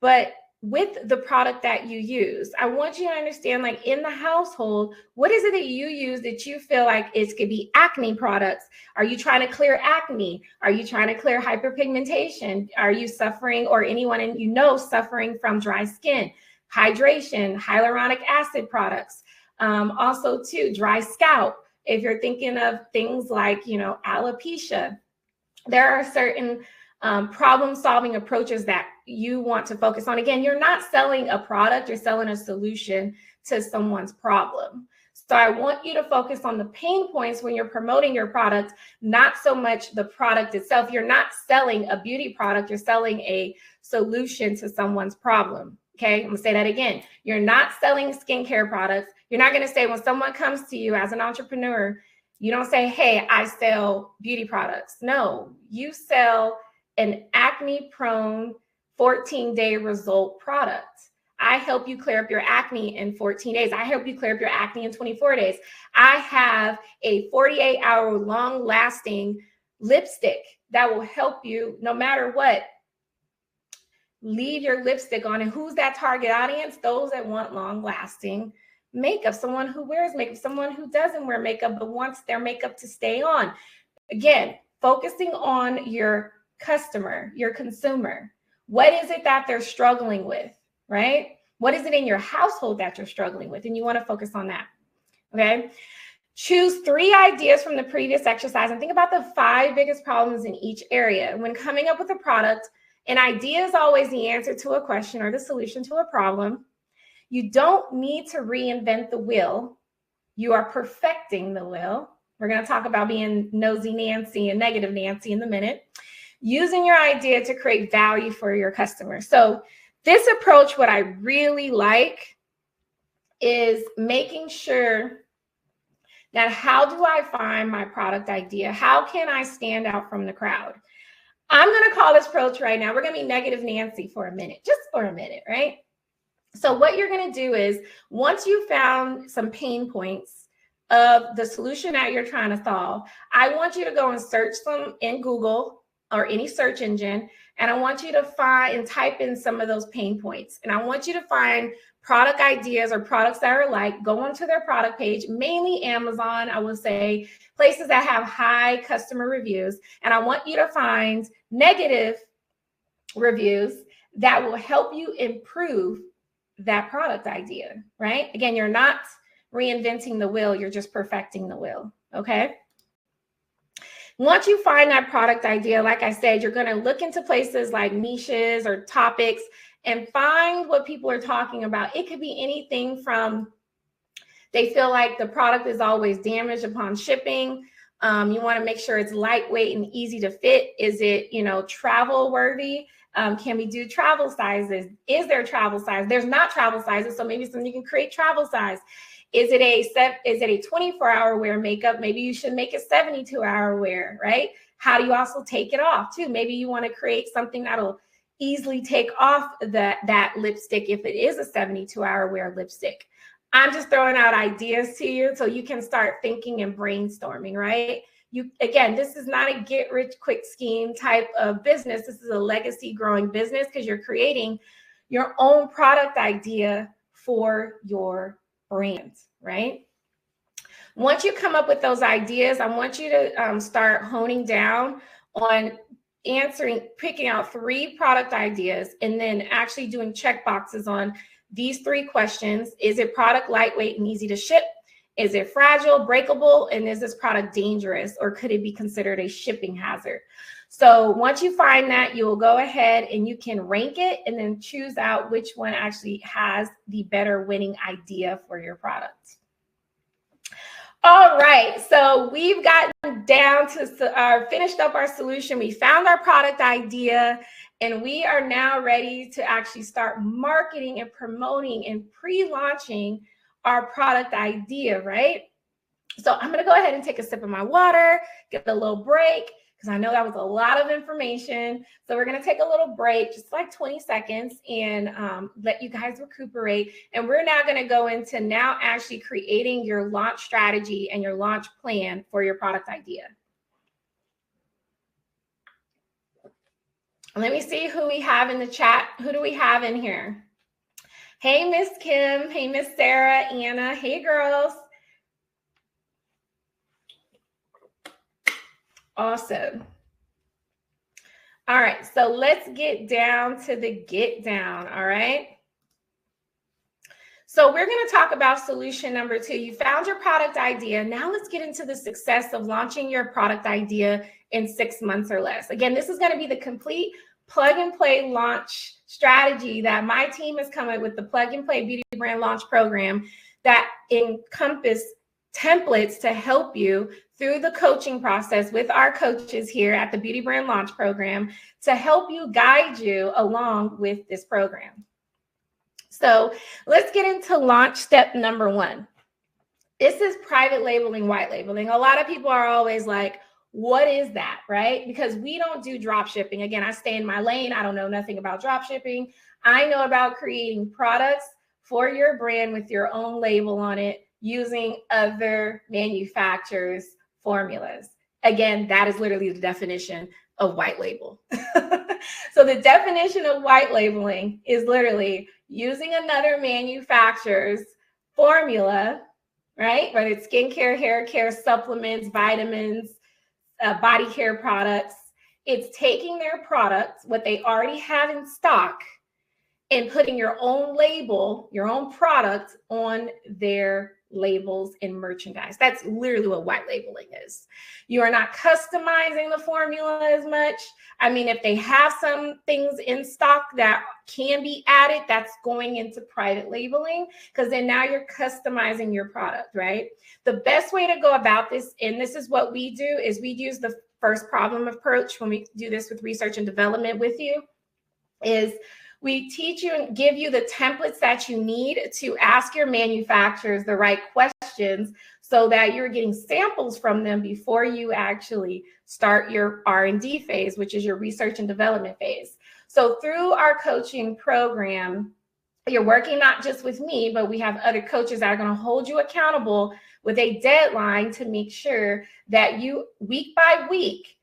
but with the product that you use. I want you to understand, like in the household, what is it that you use that you feel like it could be acne products? Are you trying to clear acne? Are you trying to clear hyperpigmentation? Are you suffering, or anyone you know suffering from dry skin? Hydration, hyaluronic acid products. Also too, dry scalp. If you're thinking of things like, alopecia, there are certain problem-solving approaches that you want to focus on. Again, you're not selling a product, you're selling a solution to someone's problem. So I want you to focus on the pain points when you're promoting your product, not so much the product itself. You're not selling a beauty product, you're selling a solution to someone's problem. Okay, I'm gonna say that again. You're not selling skincare products. You're not gonna say, when someone comes to you as an entrepreneur, you don't say, hey, I sell beauty products. No, you sell an acne-prone 14-day result product. I help you clear up your acne in 14 days. I help you clear up your acne in 24 days. I have a 48-hour long-lasting lipstick that will help you no matter what. Leave your lipstick on. And who's that target audience? Those that want long-lasting makeup, someone who wears makeup, someone who doesn't wear makeup but wants their makeup to stay on. Again, focusing on your customer, your consumer. What is it that they're struggling with, right? What is it in your household that you're struggling with? And you want to focus on that, okay? Choose 3 ideas from the previous exercise and think about the 5 biggest problems in each area. When coming up with a product, an idea is always the answer to a question or the solution to a problem. You don't need to reinvent the wheel. You are perfecting the wheel. We're going to talk about being nosy Nancy and negative Nancy in a minute. Using your idea to create value for your customers. So This approach, what I really like is making sure that how do I find my product idea? How can I stand out from the crowd? I'm going to call this approach right now. We're going to be negative Nancy for a minute, just for a minute, right? So what you're going to do is once you found some pain points of the solution that you're trying to solve, I want you to go and search them in Google or any search engine. And I want you to find and type in some of those pain points. And I want you to find product ideas or products that are like, go onto their product page, mainly Amazon, I would say, places that have high customer reviews. And I want you to find negative reviews that will help you improve that product idea, right? Again, you're not reinventing the wheel, you're just perfecting the wheel, okay? Once you find that product idea, like I said, you're going to look into places like niches or topics and find what people are talking about. It could be anything from they feel like the product is always damaged upon shipping. You want to make sure it's lightweight and easy to fit. Is it, travel worthy? Can we do travel sizes? Is there travel size? There's not travel sizes, so maybe you can create travel size. Is it a 24-hour wear makeup? Maybe you should make it 72-hour wear, right? How do you also take it off too? Maybe you want to create something that'll easily take off that lipstick if it is a 72-hour wear lipstick. I'm just throwing out ideas to you so you can start thinking and brainstorming, right? Again, this is not a get rich quick scheme type of business. This is a legacy growing business because you're creating your own product idea for your brand, right? Once you come up with those ideas, I want you to start honing down on picking out 3 product ideas and then actually doing check boxes on these 3 questions. Is it product lightweight and easy to ship? Is it fragile, breakable? And is this product dangerous, or could it be considered a shipping hazard? So once you find that, you will go ahead and you can rank it and then choose out which one actually has the better winning idea for your product. All right, so we've gotten down to finished up our solution. We found our product idea, and we are now ready to actually start marketing and promoting and pre-launching our product idea, right? So I'm going to go ahead and take a sip of my water, get a little break, because I know that was a lot of information. So we're going to take a little break, just like 20 seconds, and let you guys recuperate. And we're now going to go into now actually creating your launch strategy and your launch plan for your product idea. Let me see who we have in the chat. Who do we have in here? Hey, Miss Kim. Hey, Miss Sarah, Anna. Hey, girls. Awesome. All right, so let's get down to the get down, all right? So we're going to talk about solution number 2. You found your product idea. Now let's get into the success of launching your product idea in 6 months or less. Again, this is going to be the complete plug and play launch strategy that my team has come up with, the Plug and Play Beauty Brand Launch Program that encompass templates to help you through the coaching process with our coaches here at the Beauty Brand Launch Program to help you guide you along with this program. So let's get into launch step number 1. This is private labeling, white labeling. A lot of people are always like, what is that, right? Because we don't do drop shipping. Again, I stay in my lane. I don't know nothing about drop shipping. I know about creating products for your brand with your own label on it using other manufacturers' formulas. Again, that is literally the definition of white label. So the definition of white labeling is literally using another manufacturer's formula, right? Whether it's skincare, hair care, supplements, vitamins, body care products. It's taking their products, what they already have in stock, and putting your own label, your own product on their labels and merchandise. That's literally what white labeling is. You are not customizing the formula as much. I mean, if they have some things in stock that can be added, that's going into private labeling, because then now you're customizing your product, right? The best way to go about this, and this is what we do, is we use the first problem approach when we do this with research and development with you, is We teach you and give you the templates that you need to ask your manufacturers the right questions so that you're getting samples from them before you actually start your R&D phase, which is your research and development phase. So through our coaching program, you're working not just with me, but we have other coaches that are going to hold you accountable with a deadline to make sure that you, week by week,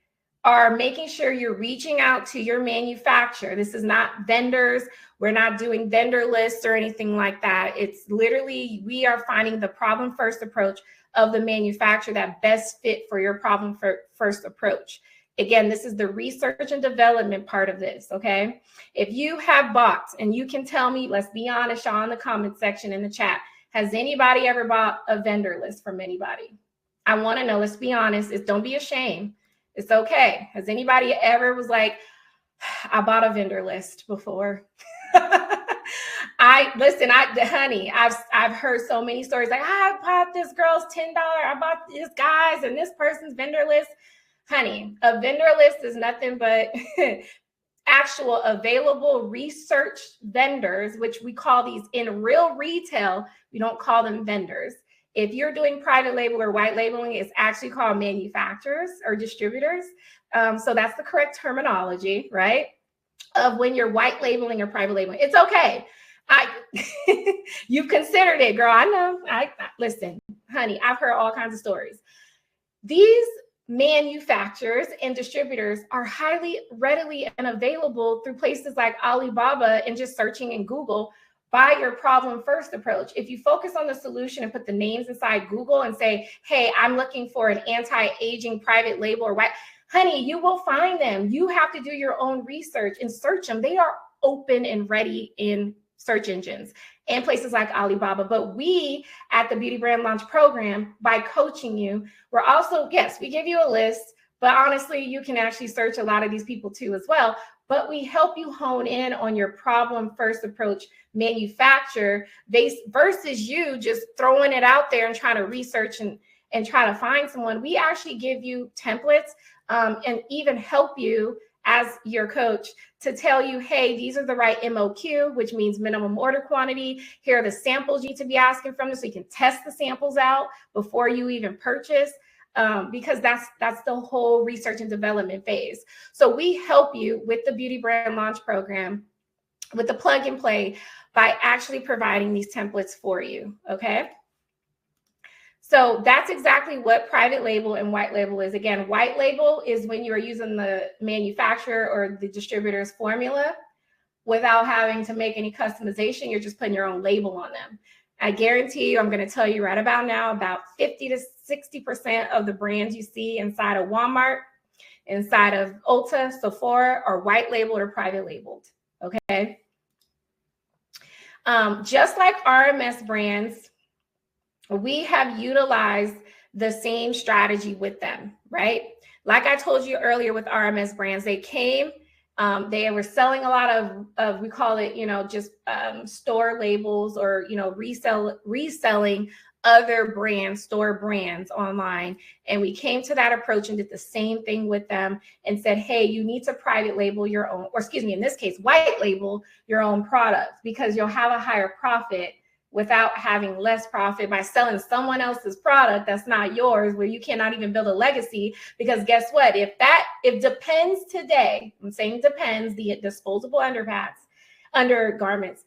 are making sure you're reaching out to your manufacturer. This is not vendors. We're not doing vendor lists or anything like that. It's literally, we are finding the problem first approach of the manufacturer that best fit for your problem first approach. Again, this is the research and development part of this, okay? If you have bought, and you can tell me, let's be honest, y'all, in the comment section in the chat, has anybody ever bought a vendor list from anybody? I want to know, let's be honest, don't be ashamed. It's okay. Has anybody ever was like, I bought a vendor list before? Honey, I've heard so many stories like, I bought this girl's $10, I bought this guy's and this person's vendor list. Honey, a vendor list is nothing but actual available research vendors, which we call these in real retail. We don't call them vendors. If you're doing private label or white labeling, it's actually called manufacturers or distributors. So that's the correct terminology, right? Of when you're white labeling or private labeling. It's okay. You've considered it, girl. I know. Listen, honey, I've heard all kinds of stories. These manufacturers and distributors are highly readily and available through places like Alibaba, and just searching in Google by your problem first approach. If you focus on the solution and put the names inside Google and say, hey, I'm looking for an anti-aging private label or white, honey, you will find them. You have to do your own research and search them. They are open and ready in search engines and places like Alibaba. But we at the Beauty Brand Launch Program, by coaching you, we're also, yes, we give you a list, but honestly, you can actually search a lot of these people too as well. But we help you hone in on your problem first approach manufacturer versus you just throwing it out there and trying to research and try to find someone. We actually give you templates and even help you as your coach to tell you, hey, these are the right MOQ, which means minimum order quantity. Here are the samples you need to be asking from them so you can test the samples out before you even purchase. Because that's the whole research and development phase. So we help you with the Beauty Brand Launch Program, with the plug and play, by actually providing these templates for you, okay? So that's exactly what private label and white label is. Again, white label is when you are using the manufacturer or the distributor's formula without having to make any customization. You're just putting your own label on them. I guarantee you, I'm going to tell you right about now, about 50 to 60% of the brands you see inside of Walmart, inside of Ulta, Sephora, are white labeled or private labeled, okay? Just like RMS brands, we have utilized the same strategy with them, right? Like I told you earlier with RMS brands, they came, they were selling a lot of we call it, just store labels or, reselling other brands, store brands online. And we came to that approach and did the same thing with them and said, hey, you need to private label your own, or excuse me, in this case, white label your own product, because you'll have a higher profit without having less profit by selling someone else's product that's not yours, where you cannot even build a legacy. Because guess what? If Depends today, I'm saying Depends, the disposable undergarments,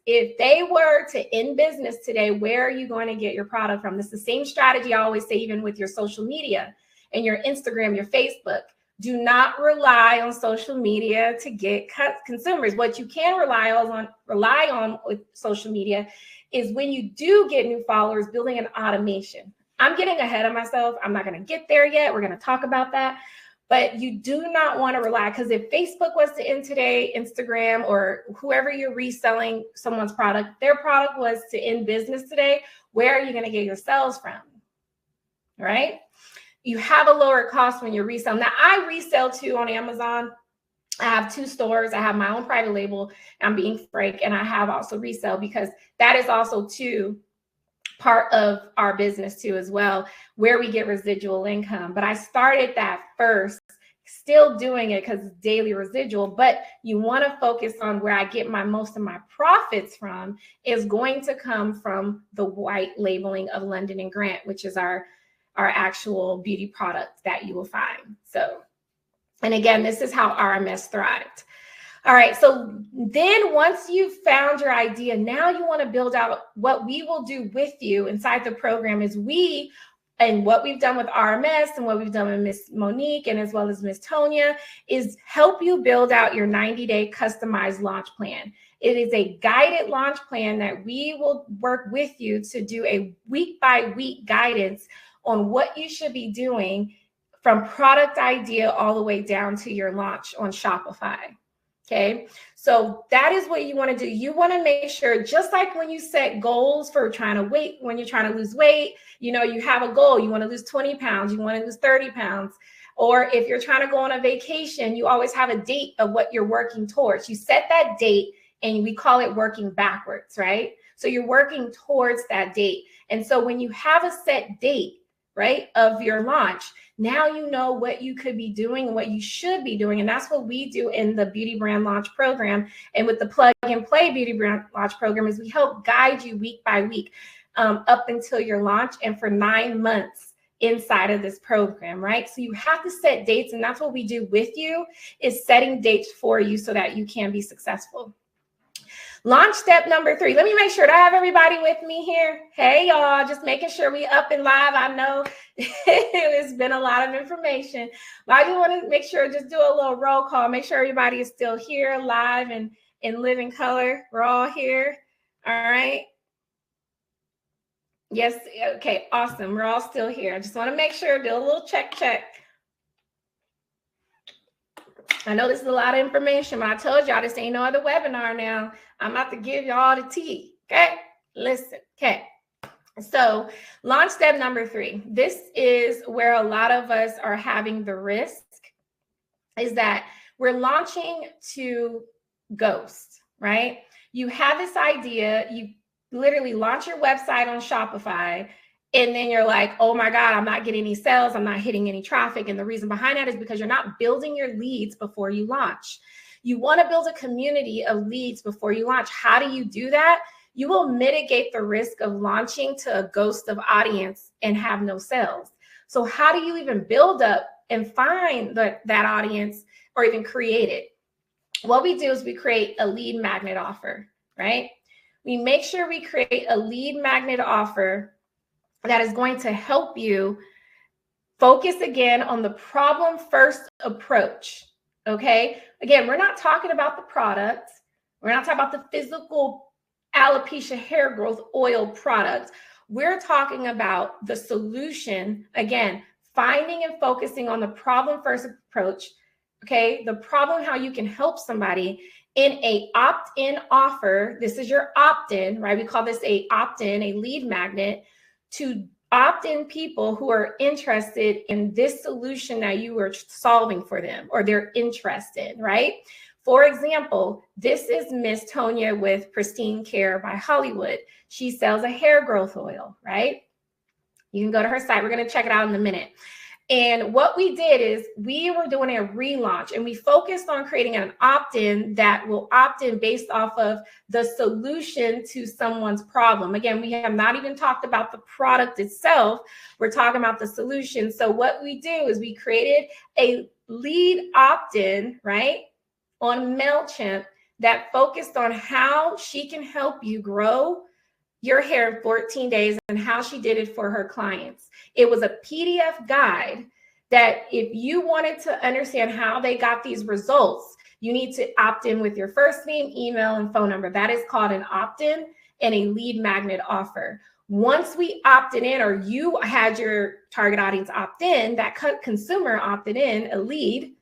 if they were to end business today, where are you going to get your product from? This is the same strategy I always say, even with your social media and your Instagram, your Facebook. Do not rely on social media to get consumers. What you can rely on with social media is when you do get new followers, building an automation. I'm getting ahead of myself. I'm not going to get there yet. We're going to talk about that. But you do not want to rely, because if Facebook was to end today, Instagram or whoever you're reselling someone's product, their product was to end business today, where are you going to get your sales from? Right? You have a lower cost when you're reselling. Now, I resell too on Amazon. I have 2 stores. I have my own private label. I'm being frank, and I have also resell, because that is also too part of our business too as well, where we get residual income. But I started that first still doing it because it's daily residual, but you want to focus on where I get most of my profits from is going to come from the white labeling of London and Grant, which is our actual beauty product that you will find. So, and again, this is how RMS thrived. All right, so then once you've found your idea, now you want to build out what we will do with you inside the program is and what we've done with RMS and what we've done with Miss Monique and as well as Miss Tonya is help you build out your 90-day customized launch plan. It is a guided launch plan that we will work with you to do a week-by-week guidance on what you should be doing from product idea all the way down to your launch on Shopify. Okay, so that is what you want to do. You want to make sure, just like when you set goals for when you're trying to lose weight, you have a goal, you want to lose 20 pounds, you want to lose 30 pounds. Or if you're trying to go on a vacation, you always have a date of what you're working towards. You set that date and we call it working backwards, right? So you're working towards that date. And so when you have a set date, right, of your launch, now you know what you could be doing and what you should be doing. And that's what we do in the Beauty Brand Launch Program. And with the Plug and Play Beauty Brand Launch Program is we help guide you week by week up until your launch and for 9 months inside of this program, right? So you have to set dates, and that's what we do with you is setting dates for you so that you can be successful. Launch step number 3. Let me make sure that I have everybody with me here. Hey, y'all, just making sure we up and live. I know it's been a lot of information, but I just want to make sure, just do a little roll call. Make sure everybody is still here live and in living color. We're all here. All right. Yes. Okay. Awesome. We're all still here. I just want to make sure, do a little check. I know this is a lot of information, but I told y'all this ain't no other webinar now. I'm about to give y'all the tea, okay? Listen, okay. So launch step number 3. This is where a lot of us are having the risk, is that we're launching to ghost, right? You have this idea, you literally launch your website on Shopify, and then you're like, oh my God, I'm not getting any sales. I'm not hitting any traffic. And the reason behind that is because you're not building your leads before you launch. You want to build a community of leads before you launch. How do you do that? You will mitigate the risk of launching to a ghost of audience and have no sales. So how do you even build up and find that audience or even create it? What we do is we create a lead magnet offer, right? We make sure we create a lead magnet offer that is going to help you focus again on the problem first approach, okay? Again, we're not talking about the product. We're not talking about the physical alopecia hair growth oil product. We're talking about the solution, again, finding and focusing on the problem first approach, okay? The problem, how you can help somebody in a opt-in offer. This is your opt-in, right? We call this a opt-in, a lead magnet, to opt-in people who are interested in this solution that you are solving for them, or they're interested, right? For example, this is Miss Tonya with Pristine Care by Hollywood. She sells a hair growth oil, right? You can go to her site. We're going to check it out in a minute. And what we did is we were doing a relaunch, and we focused on creating an opt-in that will opt in based off of the solution to someone's problem. Again, we have not even talked about the product itself. We're talking about the solution. So what we do is we created a lead opt-in, right, on MailChimp that focused on how she can help you grow your hair in 14 days and how she did it for her clients. It was a PDF guide that if you wanted to understand how they got these results, you need to opt in with your first name, email, and phone number. That is called an opt-in and a lead magnet offer. Once we opted in, or you had your target audience opt in, that consumer opted in, a lead,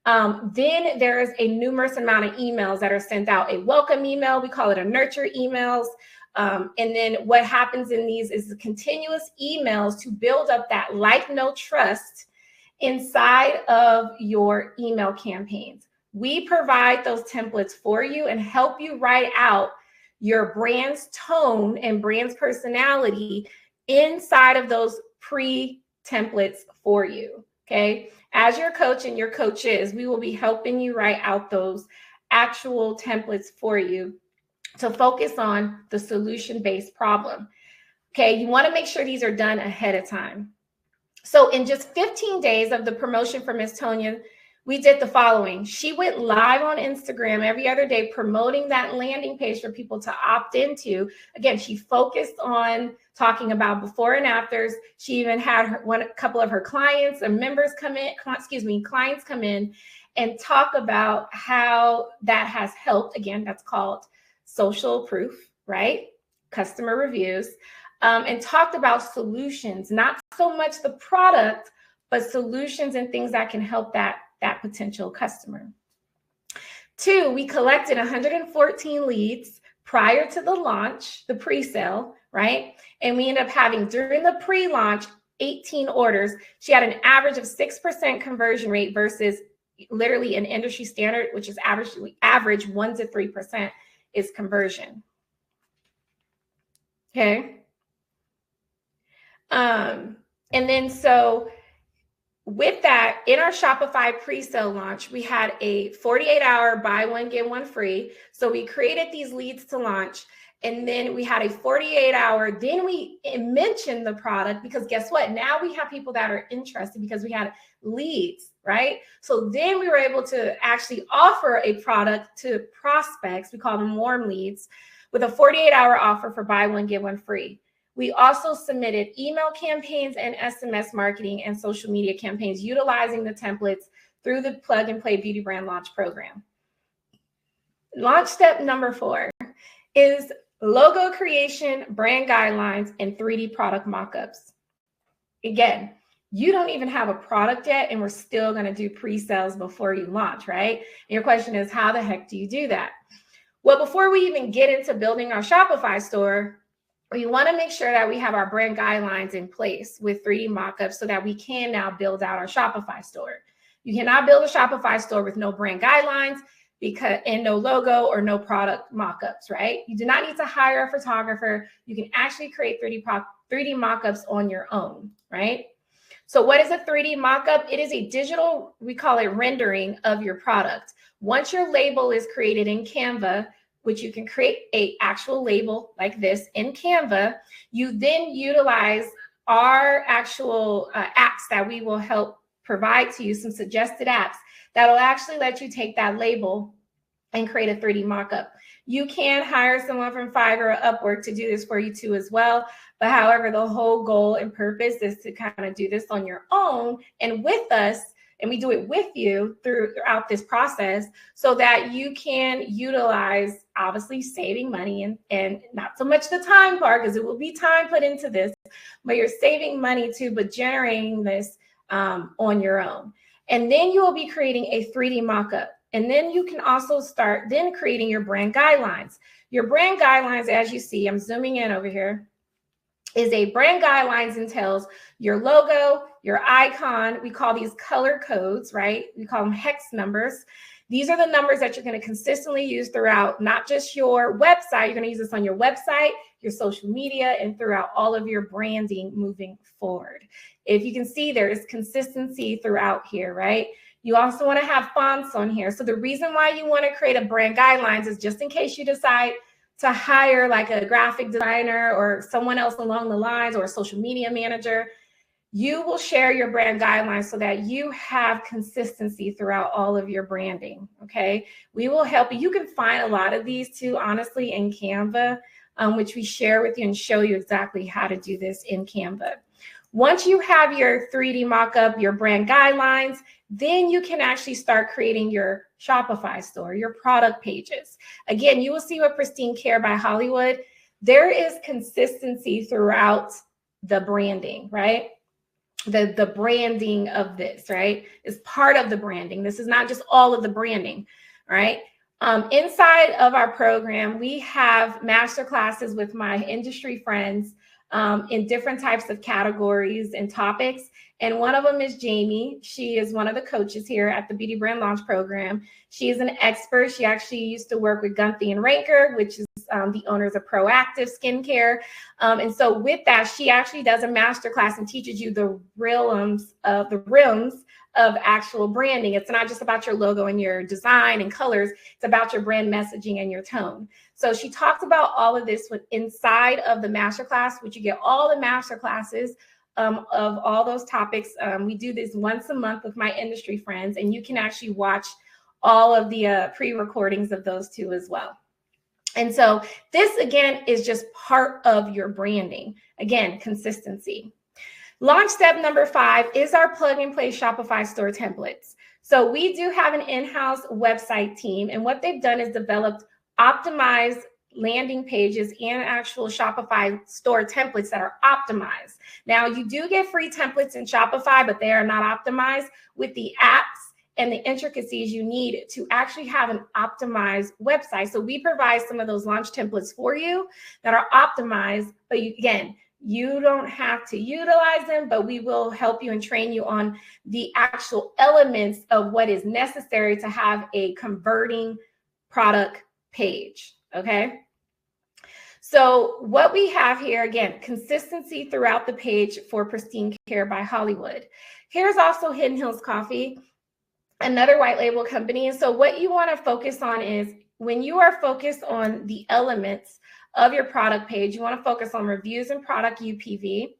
then there is a numerous amount of emails that are sent out. A welcome email, we call it a nurture emails. And then what happens in these is the continuous emails to build up that like, know, trust inside of your email campaigns. We provide those templates for you and help you write out your brand's tone and brand's personality inside of those pre-templates for you. Okay. As your coach and your coaches, we will be helping you write out those actual templates for you to focus on the solution-based problem. Okay. You want to make sure these are done ahead of time. So in just 15 days of the promotion for Miss Tonya, we did the following. She went live on Instagram every other day promoting that landing page for people to opt into. Again, she focused on talking about before and afters. She even had a couple of her clients and members come in, clients come in and talk about how that has helped. Again, that's called social proof, right? Customer reviews. And talked about solutions, not so much the product, but solutions and things that can help that potential customer. 2, we collected 114 leads prior to the launch, the pre-sale, right? And we ended up having, during the pre-launch, 18 orders. She had an average of 6% conversion rate versus literally an industry standard, which is average 1 to 3% is conversion. Okay. And then so with that, in our Shopify pre-sale launch, we had a 48-hour buy one, get one free. So we created these leads to launch. And then we had a 48-hour, then we mentioned the product because guess what? Now we have people that are interested because we had leads, right? So then we were able to actually offer a product to prospects. We call them warm leads with a 48-hour offer for buy one, get one free. We also submitted email campaigns and SMS marketing and social media campaigns utilizing the templates through the Plug and Play Beauty Brand Launch Program. Launch step number 4 is logo creation, brand guidelines, and 3D product mockups. Again, you don't even have a product yet, and we're still going to do pre-sales before you launch, right? And your question is, how the heck do you do that? Well, before we even get into building our Shopify store, we want to make sure that we have our brand guidelines in place with 3D mockups so that we can now build out our Shopify store. You cannot build a Shopify store with no brand guidelines and no logo or no product mockups, right? You do not need to hire a photographer. You can actually create 3D mockups on your own, right? So what is a 3D mockup? It is a digital, we call it rendering of your product. Once your label is created in Canva, which you can create an actual label like this in Canva, you then utilize our actual apps that we will help provide to you, some suggested apps that will actually let you take that label and create a 3D mockup. You can hire someone from Fiverr or Upwork to do this for you too as well. But however, the whole goal and purpose is to kind of do this on your own and with us. And we do it with you throughout this process so that you can utilize, obviously, saving money and not so much the time part, because it will be time put into this, but you're saving money too, but generating this on your own. And then you will be creating a 3D mockup. And then you can also start then creating your brand guidelines. Your brand guidelines, as you see, I'm zooming in over here, is a brand guidelines entails your logo, your icon. We call these color codes, right? We call them hex numbers. These are the numbers that you're going to consistently use throughout not just your website. You're going to use this on your website, your social media, and throughout all of your branding moving forward. If you can see, there is consistency throughout here, right? You also want to have fonts on here. So the reason why you want to create a brand guidelines is just in case you decide to hire like a graphic designer or someone else along the lines or a social media manager, you will share your brand guidelines so that you have consistency throughout all of your branding, okay? We will help you. You can find a lot of these too, honestly, in Canva, which we share with you and show you exactly how to do this in Canva. Once you have your 3D mockup, your brand guidelines, then you can actually start creating your Shopify store, your product pages. Again, you will see with Pristine Care by Hollywood, there is consistency throughout the branding, right? The branding of this, right, is part of the branding. This is not just all of the branding, right? Inside of our program, we have master classes with my industry friends in different types of categories and topics. And one of them is Jamie. She is one of the coaches here at the Beauty Brand Launch Program. She is an expert. She actually used to work with Gunther and Ranker, which is the owners of Proactive Skincare. And so with that, she actually does a masterclass and teaches you the realms of actual branding. It's not just about your logo and your design and colors. It's about your brand messaging and your tone. So she talks about all of this inside of the masterclass, which you get all the masterclasses of all those topics. We do this once a month with my industry friends, and you can actually watch all of the pre-recordings of those two as well. And so this, again, is just part of your branding. Again, consistency. Launch step number 5 is our plug and play Shopify store templates. So we do have an in-house website team, and what they've done is developed optimized landing pages and actual Shopify store templates that are optimized. Now, you do get free templates in Shopify, but they are not optimized with the apps and the intricacies you need to actually have an optimized website. So we provide some of those launch templates for you that are optimized, but you don't have to utilize them, but we will help you and train you on the actual elements of what is necessary to have a converting product page, okay? So what we have here, again, consistency throughout the page for Pristine Care by Hollywood. Here's also Hidden Hills Coffee, another white label company. And so what you want to focus on is when you are focused on the elements of your product page, you want to focus on reviews and product UPV.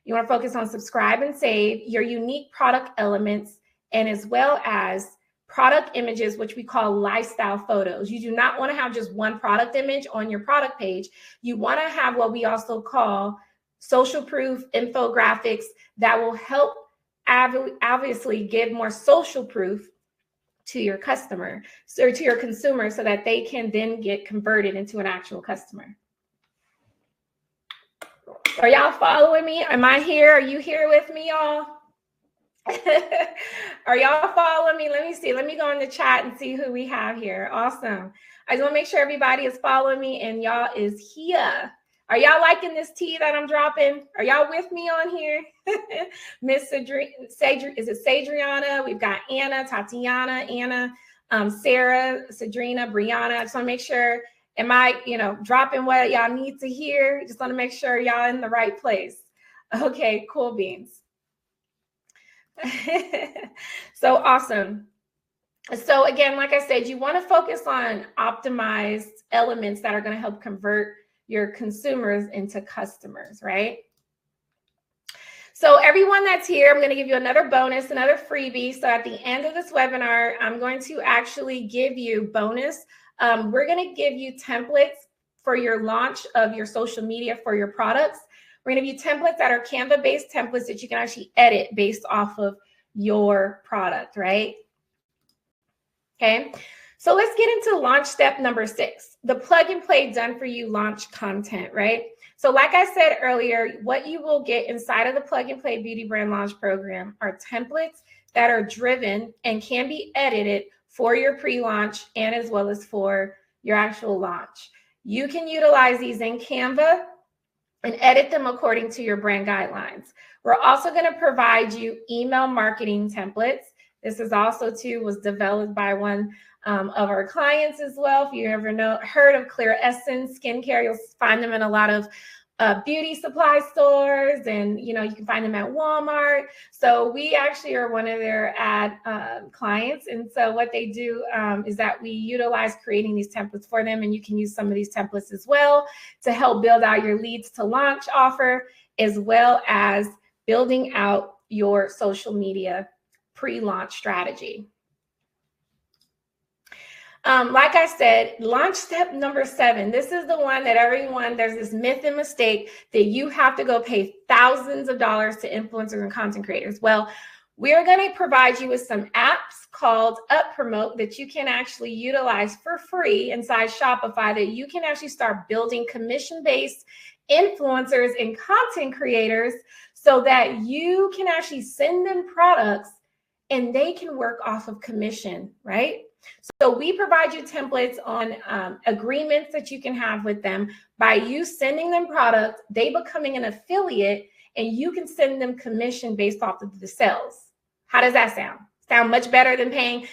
You want to focus on subscribe and save, your unique product elements, and as well as product images, which we call lifestyle photos. You do not want to have just one product image on your product page. You want to have what we also call social proof infographics that will help obviously give more social proof to your customer, or to your consumer, so that they can then get converted into an actual customer. Are y'all following me? Am I here? Are you here with me, y'all? Are y'all following me? Let me see. Let me go in the chat and see who we have here. Awesome. I just want to make sure everybody is following me and y'all is here. Are y'all liking this tea that I'm dropping? Are y'all with me on here? Miss Sadriana, we've got Anna, Tatiana, Anna, Sarah, Sadrina, Brianna. I just want to make sure, am I, dropping what y'all need to hear? Just want to make sure y'all in the right place. Okay, cool beans. So awesome. So again, like I said, you want to focus on optimized elements that are going to help convert your consumers into customers, right? So everyone that's here, I'm going to give you another bonus, another freebie. So at the end of this webinar, I'm going to actually give you bonus. We're going to give you templates for your launch of your social media for your products. We're going to give you templates that are Canva-based templates that you can actually edit based off of your product, right? Okay. So let's get into launch step number 6, the plug and play done for you launch content, right? So like I said earlier, what you will get inside of the plug and play beauty brand launch program are templates that are driven and can be edited for your pre-launch and as well as for your actual launch. You can utilize these in Canva and edit them according to your brand guidelines. We're also going to provide you email marketing templates. This is also was developed by one of our clients as well. If you ever heard of Clear Essence Skincare, you'll find them in a lot of beauty supply stores, and you can find them at Walmart. So we actually are one of their ad clients, and so what they do is that we utilize creating these templates for them, and you can use some of these templates as well to help build out your leads to launch offer, as well as building out your social media pre-launch strategy. Like I said, launch step number 7, this is the one that there's this myth and mistake that you have to go pay thousands of dollars to influencers and content creators. Well, we're going to provide you with some apps called UpPromote that you can actually utilize for free inside Shopify, that you can actually start building commission-based influencers and content creators so that you can actually send them products and they can work off of commission, right? So we provide you templates on agreements that you can have with them by you sending them product, they becoming an affiliate, and you can send them commission based off of the sales. How does that sound? Sound much better than paying,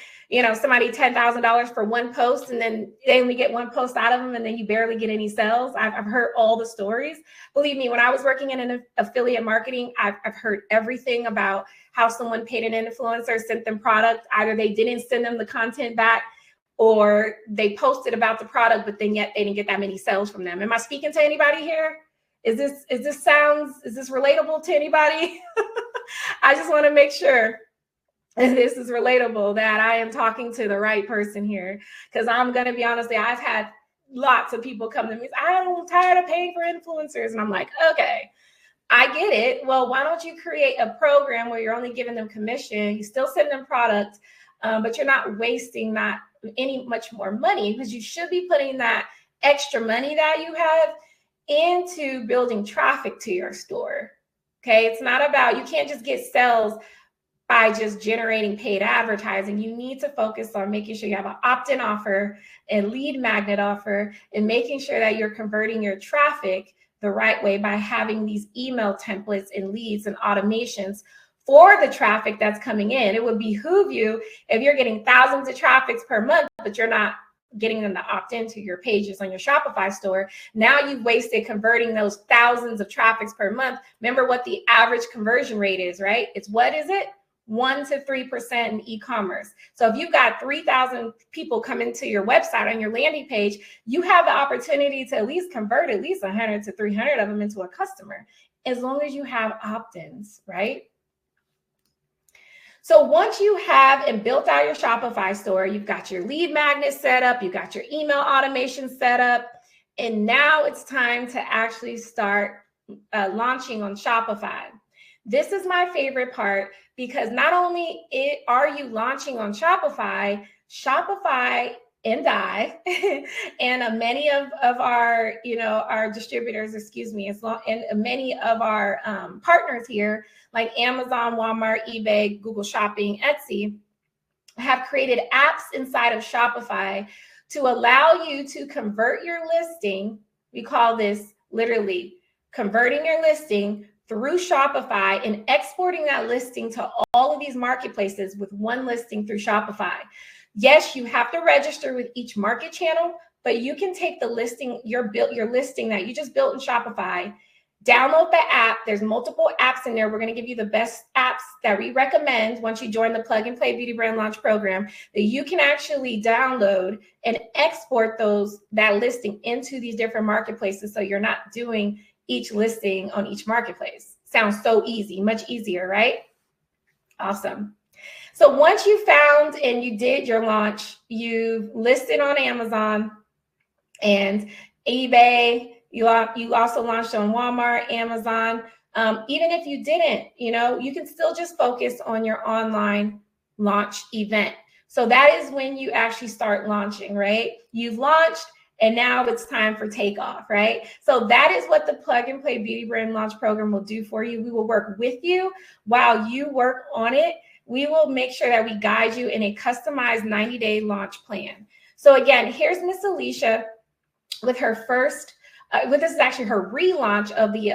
somebody $10,000 for one post, and then they only get one post out of them, and then you barely get any sales. I've heard all the stories. Believe me, when I was working in an affiliate marketing, I've heard everything about how someone paid an influencer, sent them product. Either they didn't send them the content back, or they posted about the product, but then yet they didn't get that many sales from them. Am I speaking to anybody here? Is this relatable to anybody? I just want to make sure this is relatable, that I am talking to the right person here. Because I'm going to be honest, I've had lots of people come to me, I'm tired of paying for influencers. And I'm like, okay, I get it. Well, why don't you create a program where you're only giving them commission, you still send them product, but you're not wasting that any much more money, because you should be putting that extra money that you have into building traffic to your store. Okay, it's not about, you can't just get sales by just generating paid advertising. You need to focus on making sure you have an opt-in offer and lead magnet offer, and making sure that you're converting your traffic the right way by having these email templates and leads and automations for the traffic that's coming in. It would behoove you, if you're getting thousands of traffics per month, but you're not getting them to opt into your pages on your Shopify store. Now you've wasted converting those thousands of traffics per month. Remember what the average conversion rate is, right? It's, what is it? 1 to 3% in e-commerce. So if you've got 3,000 people coming to your website on your landing page, you have the opportunity to at least convert at least 100 to 300 of them into a customer, as long as you have opt-ins, right? So once you have and built out your Shopify store, you've got your lead magnet set up, you've got your email automation set up, and now it's time to actually start launching on Shopify. This is my favorite part, because not only are you launching on Shopify, and I, and many of our, our distributors, and many of our partners here, like Amazon, Walmart, eBay, Google Shopping, Etsy, have created apps inside of Shopify to allow you to convert your listing. We call this literally converting your listing through Shopify and exporting that listing to all of these marketplaces with one listing through Shopify. Yes, you have to register with each market channel, but you can take the listing, your listing that you just built in Shopify, download the app. There's multiple apps in there. We're going to give you the best apps that we recommend once you join the Plug and Play Beauty Brand Launch Program, that you can actually download and export that listing into these different marketplaces, so you're not doing each listing on each marketplace. Sounds so easy, much easier, right? Awesome. So once you found and you did your launch, you listed on Amazon and eBay, you also launched on Walmart, Amazon. Even if you didn't, you can still just focus on your online launch event. So that is when you actually start launching, right? You've launched, and now it's time for takeoff, right? So that is what the Plug and Play Beauty Brand Launch Program will do for you. We will work with you while you work on it. We will make sure that we guide you in a customized 90-day launch plan. So again, here's Miss Alicia with her first, this is actually her relaunch of the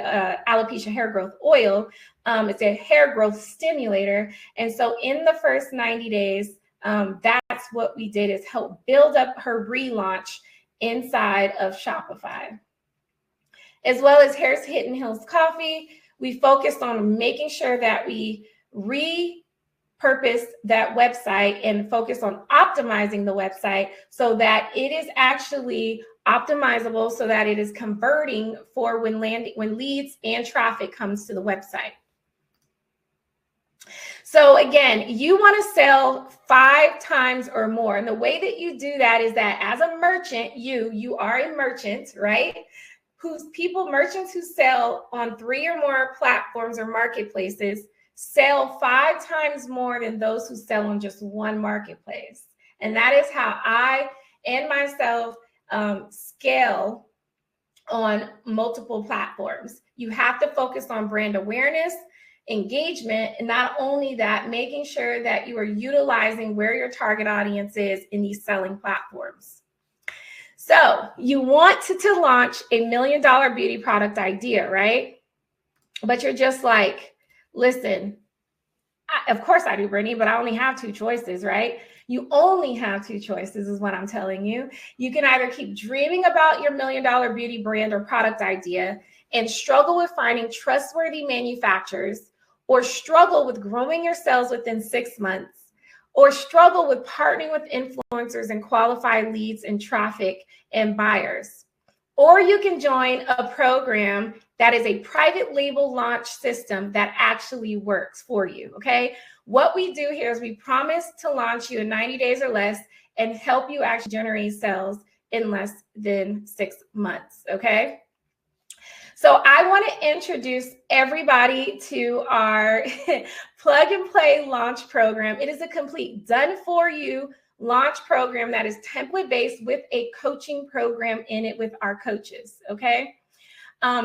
Alopecia Hair Growth Oil. It's a hair growth stimulator. And so in the first 90 days, that's what we did, is help build up her relaunch inside of Shopify. As well as Harris Hidden Hills Coffee, we focused on making sure that we repurpose that website and focus on optimizing the website so that it is actually optimizable, so that it is converting for when leads and traffic comes to the website. So again, you want to sell 5 times or more. And the way that you do that is that as a merchant, you are a merchant, right? Merchants who sell on 3 or more platforms or marketplaces sell 5 times more than those who sell on just one marketplace. And that is how I and myself scale on multiple platforms. You have to focus on brand awareness. engagement. And not only that, making sure that you are utilizing where your target audience is in these selling platforms. So you want to launch a $1 million beauty product idea, right? But you're just like, listen, of course I do, Brittany, but I only have two choices, right? You only have two choices is what I'm telling you. You can either keep dreaming about your $1 million beauty brand or product idea and struggle with finding trustworthy manufacturers, or struggle with growing your sales within 6 months, or struggle with partnering with influencers and qualified leads and traffic and buyers. Or you can join a program that is a private label launch system that actually works for you, okay? What we do here is we promise to launch you in 90 days or less and help you actually generate sales in less than 6 months, okay? So I want to introduce everybody to our plug and play launch program. It is a complete done for you launch program that is template based with a coaching program in it with our coaches, okay?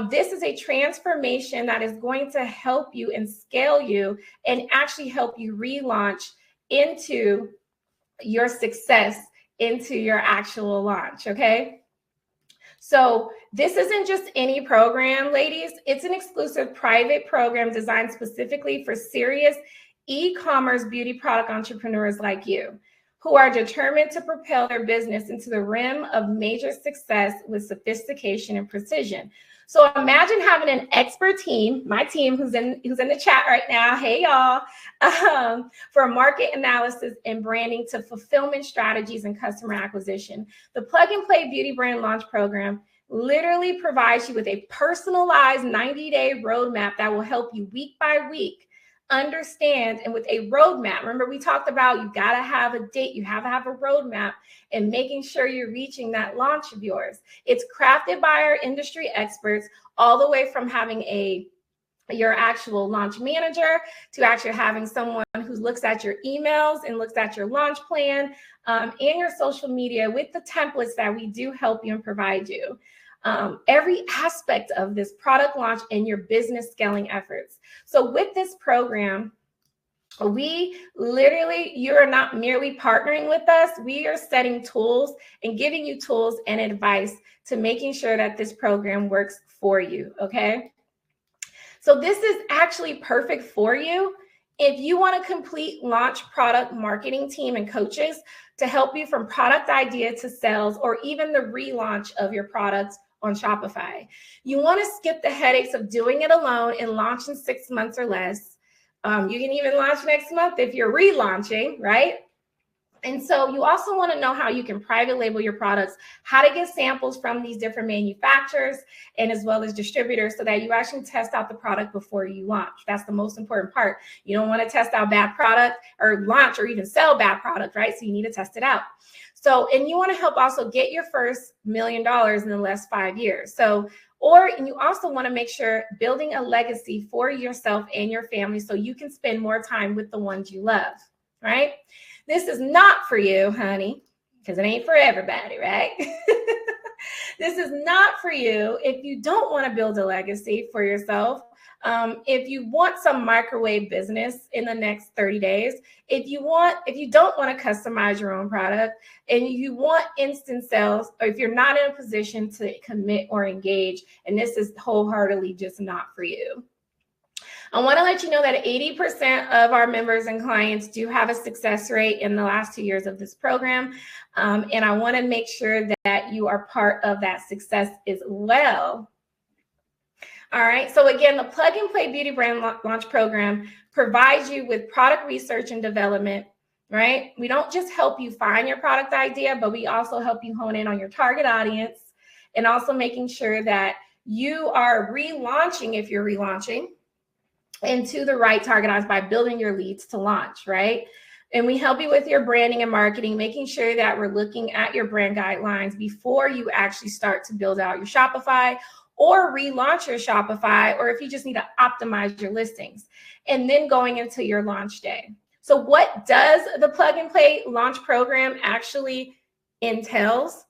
This is a transformation that is going to help you and scale you and actually help you relaunch into your success, into your actual launch, okay? So this isn't just any program, ladies. It's an exclusive private program designed specifically for serious e-commerce beauty product entrepreneurs like you, who are determined to propel their business into the rim of major success with sophistication and precision. So imagine having an expert team, my team who's in the chat right now, hey y'all, for market analysis and branding to fulfillment strategies and customer acquisition. The Plug and Play Beauty Brand Launch Program literally provides you with a personalized 90-day roadmap that will help you week by week understand, and with a roadmap. Remember, we talked about you got to have a date, you have to have a roadmap, and making sure you're reaching that launch of yours. It's crafted by our industry experts, all the way from having your actual launch manager to actually having someone who looks at your emails and looks at your launch plan and your social media with the templates that we do help you and provide you. Every aspect of this product launch and your business scaling efforts. So with this program, you're not merely partnering with us. We are setting tools and giving you tools and advice to making sure that this program works for you, okay? So this is actually perfect for you if you want a complete launch product marketing team and coaches to help you from product idea to sales, or even the relaunch of your products on Shopify. You want to skip the headaches of doing it alone and launch in 6 months or less. You can even launch next month if you're relaunching, right? And so you also want to know how you can private label your products, how to get samples from these different manufacturers and as well as distributors, so that you actually test out the product before you launch. That's the most important part. You don't want to test out bad product or launch or even sell bad product, right? So you need to test it out. So, and you want to help also get your first $1 million in the last 5 years. So, and you also want to make sure building a legacy for yourself and your family so you can spend more time with the ones you love, right? This is not for you, honey, because it ain't for everybody, right? This is not for you if you don't want to build a legacy for yourself. If you want some microwave business in the next 30 days, if you don't want to customize your own product and you want instant sales, or if you're not in a position to commit or engage, and this is wholeheartedly just not for you. I want to let you know that 80% of our members and clients do have a success rate in the last 2 years of this program. And I want to make sure that you are part of that success as well. All right. So again, the Plug and Play Beauty Brand Launch Program provides you with product research and development, right? We don't just help you find your product idea, but we also help you hone in on your target audience, and also making sure that you are relaunching, if you're relaunching, into the right target audience by building your leads to launch, right? And we help you with your branding and marketing, making sure that we're looking at your brand guidelines before you actually start to build out your Shopify or relaunch your Shopify, or if you just need to optimize your listings, and then going into your launch day. So what does the Plug and Play launch program actually entails?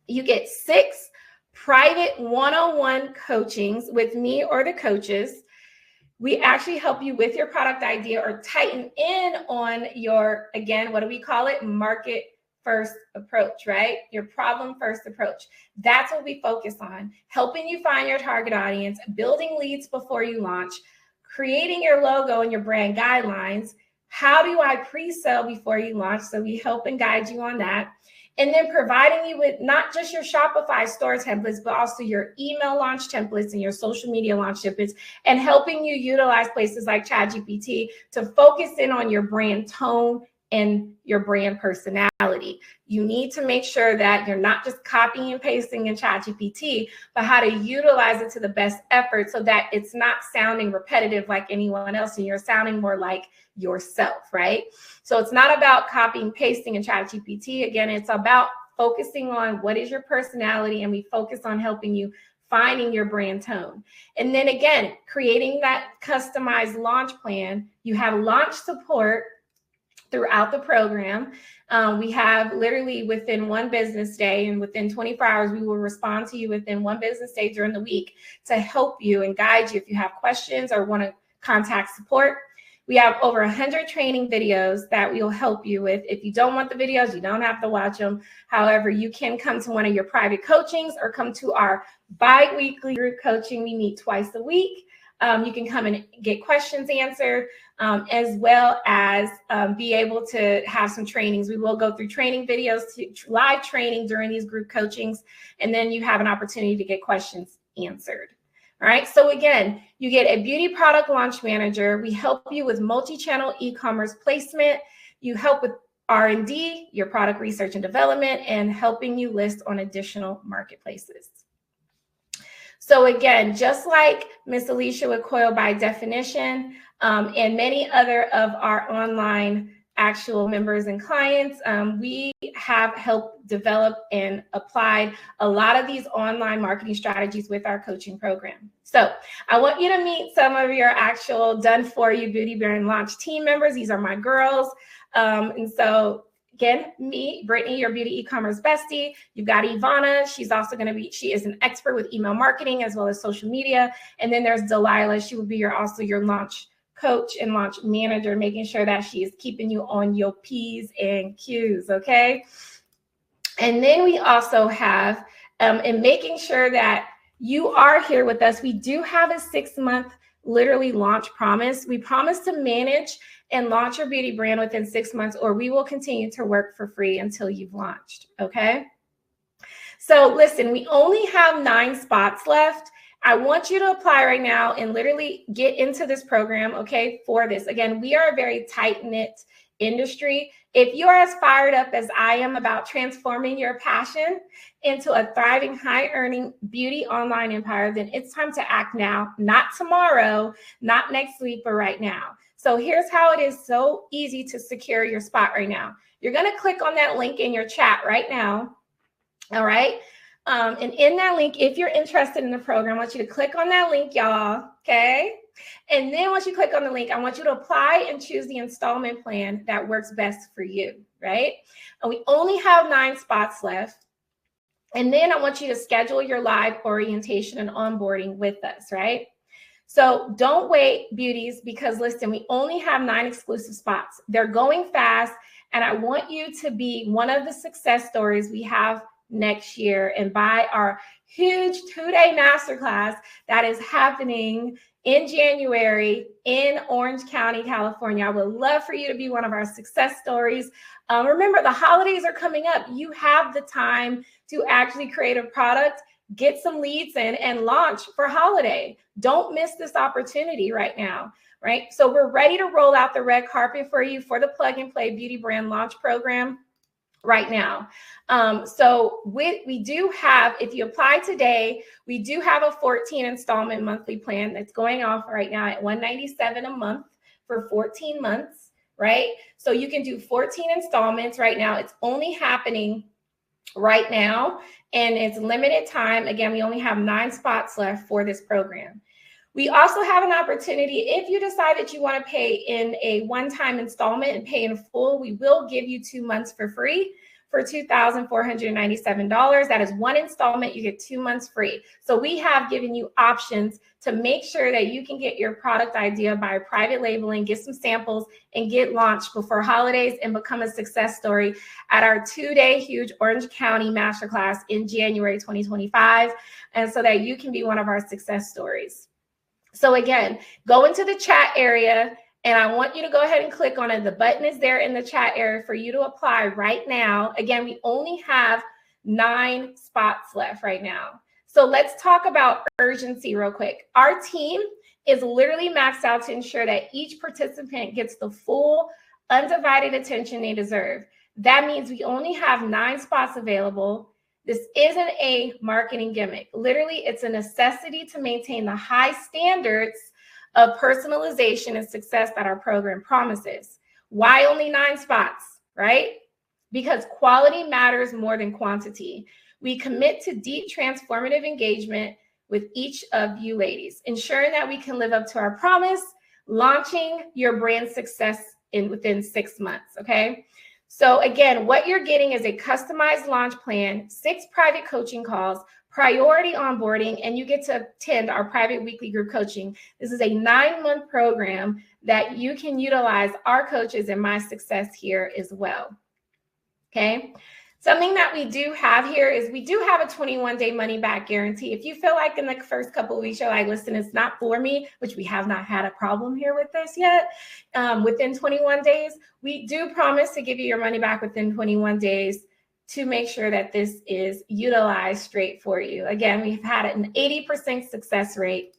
You get 6 private one-on-one coachings with me or the coaches. We actually help you with your product idea or tighten in on your, again, what do we call it? Market first approach, right? Your problem first approach. That's what we focus on, helping you find your target audience, building leads before you launch, creating your logo and your brand guidelines. How do I pre-sell before you launch? So we help and guide you on that. And then providing you with not just your Shopify store templates, but also your email launch templates and your social media launch templates, and helping you utilize places like ChatGPT to focus in on your brand tone and your brand personality. You need to make sure that you're not just copying and pasting in ChatGPT, but how to utilize it to the best effort so that it's not sounding repetitive like anyone else and you're sounding more like yourself, right? So it's not about copying, pasting in ChatGPT. Again, it's about focusing on what is your personality, and we focus on helping you finding your brand tone. And then again, creating that customized launch plan. You have launch support throughout the program. We have literally within one business day, and within 24 hours, we will respond to you within one business day during the week to help you and guide you if you have questions or want to contact support. We have over 100 training videos that we will help you with. If you don't want the videos, you don't have to watch them. However, you can come to one of your private coachings or come to our bi-weekly group coaching. We meet twice a week. You can come and get questions answered, as well as be able to have some trainings. We will go through training videos, live training during these group coachings, and then you have an opportunity to get questions answered. All right. So again, you get a beauty product launch manager. We help you with multi-channel e-commerce placement. You help with R&D, your product research and development, and helping you list on additional marketplaces. So again, just like Miss Alicia with Coil by Definition, and many other of our online actual members and clients, we have helped develop and applied a lot of these online marketing strategies with our coaching program. So I want you to meet some of your actual done for you Beauty Brand Launch team members. These are my girls. And so again, me, Brittany, your beauty e-commerce bestie. You've got Ivana. She's also going to be, she is an expert with email marketing as well as social media. And then there's Delilah. She will be also your launch coach and launch manager, making sure that she is keeping you on your P's and Q's, okay? And then we also have, in making sure that you are here with us, we do have a 6-month literally launch promise. We promise to manage and launch your beauty brand within 6 months, or we will continue to work for free until you've launched, okay? So listen, we only have 9 spots left. I want you to apply right now and literally get into this program, okay, for this. Again, we are a very tight-knit industry. If you are as fired up as I am about transforming your passion into a thriving, high-earning beauty online empire, then it's time to act now, not tomorrow, not next week, but right now. So here's how it is so easy to secure your spot right now. You're going to click on that link in your chat right now, all right? And in that link, if you're interested in the program, I want you to click on that link, y'all, okay? And then once you click on the link, I want you to apply and choose the installment plan that works best for you, right? And we only have 9 spots left. And then I want you to schedule your live orientation and onboarding with us, right? So don't wait, beauties, because listen, we only have 9 exclusive spots. They're going fast, and I want you to be one of the success stories we have next year and buy our huge 2-day masterclass that is happening in January in Orange County, California. I would love for you to be one of our success stories. Remember, the holidays are coming up. You have the time to actually create a product, get some leads in, and launch for holiday. Don't miss this opportunity right now, right? So we're ready to roll out the red carpet for you for the Plug and Play Beauty Brand Launch Program right now. So we do have, if you apply today, we do have a 14 installment monthly plan that's going off right now at $197 a month for 14 months, right? So you can do 14 installments right now. It's only happening right now, and it's limited time. Again, we only have 9 spots left for this program. We also have an opportunity, if you decide that you want to pay in a one-time installment and pay in full, we will give you 2 months for free for $2,497. That is one installment. You get 2 months free. So we have given you options to make sure that you can get your product idea by private labeling, get some samples, and get launched before holidays and become a success story at our 2-day huge Orange County Masterclass in January 2025, and so that you can be one of our success stories. So again, go into the chat area, and I want you to go ahead and click on it. The button is there in the chat area for you to apply right now. Again, we only have 9 spots left right now. So let's talk about urgency real quick. Our team is literally maxed out to ensure that each participant gets the full, undivided attention they deserve. That means we only have 9 spots available. This isn't a marketing gimmick. Literally, it's a necessity to maintain the high standards of personalization and success that our program promises. Why only 9 spots, right? Because quality matters more than quantity. We commit to deep transformative engagement with each of you ladies, ensuring that we can live up to our promise, launching your brand success within 6 months, okay? So again, what you're getting is a customized launch plan, 6 private coaching calls, priority onboarding, and you get to attend our private weekly group coaching. This is a 9-month program that you can utilize our coaches and my success here as well, okay? Something that we do have here is we do have a 21-day money-back guarantee. If you feel like in the first couple of weeks you're like, listen, it's not for me, which we have not had a problem here with this yet, within 21 days, we do promise to give you your money back within 21 days to make sure that this is utilized straight for you. Again, we've had an 80% success rate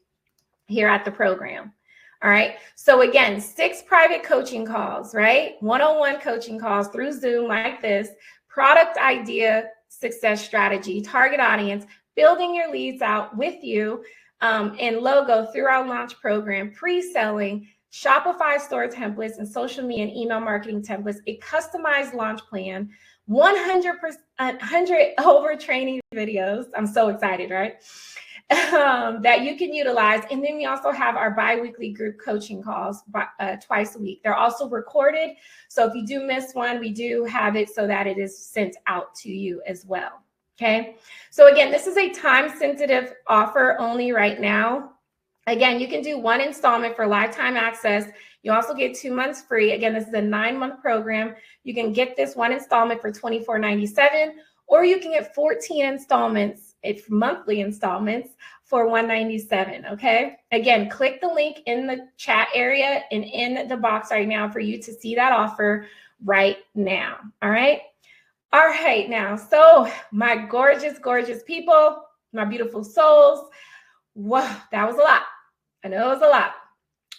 here at the program. All right. So again, 6 private coaching calls, right? One-on-one coaching calls through Zoom like this. Product idea, success strategy, target audience, building your leads out with you, and logo through our launch program, pre-selling, Shopify store templates, and social media and email marketing templates, a customized launch plan, 100 over training videos. I'm so excited, right? That you can utilize. And then we also have our bi-weekly group coaching calls twice a week. They're also recorded. So if you do miss one, we do have it so that it is sent out to you as well. Okay. So again, this is a time-sensitive offer only right now. Again, you can do 1 installment for lifetime access. You also get 2 months free. Again, this is a 9-month program. You can get this 1 installment for $24.97, or you can get 14 installments. It's monthly installments for $197. Okay. Again, click the link in the chat area and in the box right now for you to see that offer right now. All right. All right. Now, so my gorgeous, gorgeous people, my beautiful souls. Wow, that was a lot. I know it was a lot,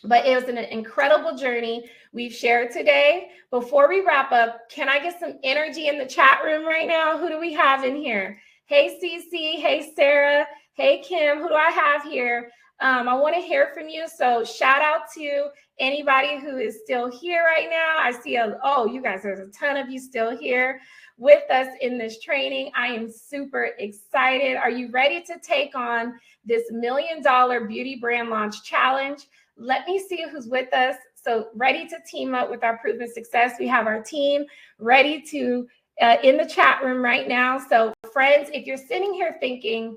but it was an incredible journey we've shared today. Before we wrap up, can I get some energy in the chat room right now? Who do we have in here? Hey, Cece. Hey, Sarah. Hey, Kim. Who do I have here? I want to hear from you. So shout out to anybody who is still here right now. I see, you guys, there's a ton of you still here with us in this training. I am super excited. Are you ready to take on this $1 million beauty brand launch challenge? Let me see who's with us. So ready to team up with our proven success. We have our team ready to in the chat room right now. So friends, if you're sitting here thinking,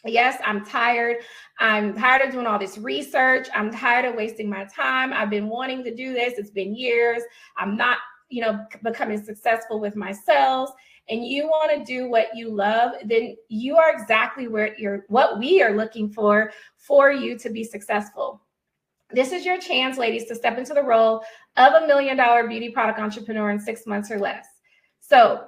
yes, I'm tired. I'm tired of doing all this research. I'm tired of wasting my time. I've been wanting to do this. It's been years. I'm not, becoming successful with my sales, and you want to do what you love, then you are exactly what we are looking for you to be successful. This is your chance, ladies, to step into the role of $1 million beauty product entrepreneur in 6 months or less. So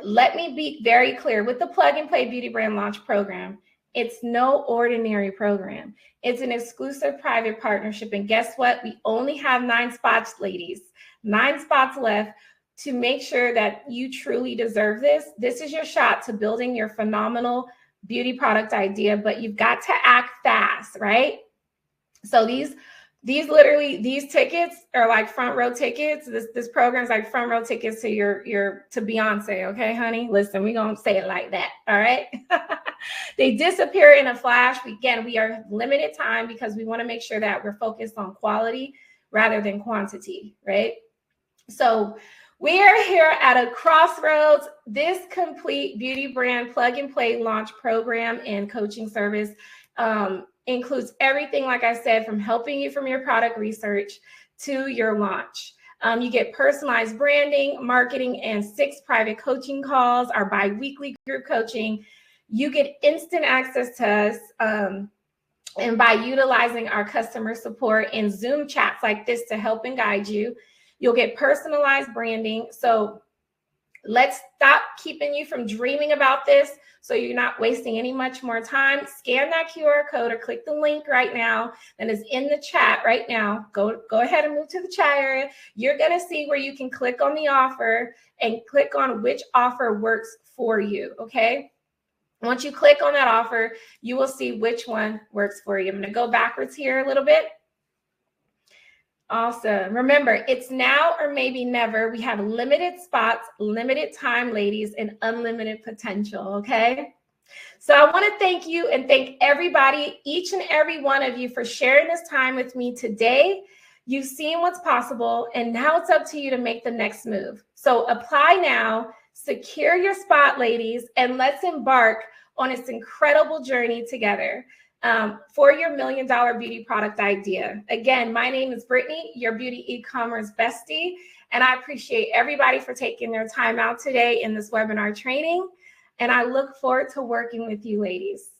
let me be very clear. With the Plug and Play Beauty Brand Launch Program, it's no ordinary program. It's an exclusive private partnership. And guess what? We only have 9 spots, ladies, 9 spots left to make sure that you truly deserve this. This is your shot to building your phenomenal beauty product idea, but you've got to act fast, right? So these tickets are like front row tickets. This program is like front row tickets to to Beyonce. Okay, honey, listen, we're going to say it like that. All right. They disappear in a flash. We are limited time because we want to make sure that we're focused on quality rather than quantity. Right. So We are here at a crossroads. This complete beauty brand plug and play launch program and coaching service includes everything, like I said, from helping you from your product research to your launch. You get personalized branding, marketing, and 6 private coaching calls, our bi-weekly group coaching. You get instant access to us. And by utilizing our customer support and Zoom chats like this to help and guide you, you'll get personalized branding. So let's stop keeping you from dreaming about this so you're not wasting any much more time. Scan that QR code or click the link right now that is in the chat right now. Go ahead and move to the chat area. You're going to see where you can click on the offer and click on which offer works for you, okay? Once you click on that offer, you will see which one works for you. I'm going to go backwards here a little bit. Awesome. Remember, it's now or maybe never. We have limited spots, limited time, ladies, and unlimited potential, okay? So I want to thank you and thank everybody, each and every one of you, for sharing this time with me today. You've seen what's possible, and now it's up to you to make the next move. So apply now, secure your spot, ladies, and let's embark on this incredible journey together for your $1 million beauty product idea. Again, my name is Brittany, your beauty e-commerce bestie, and I appreciate everybody for taking their time out today in this webinar training, and I look forward to working with you, ladies.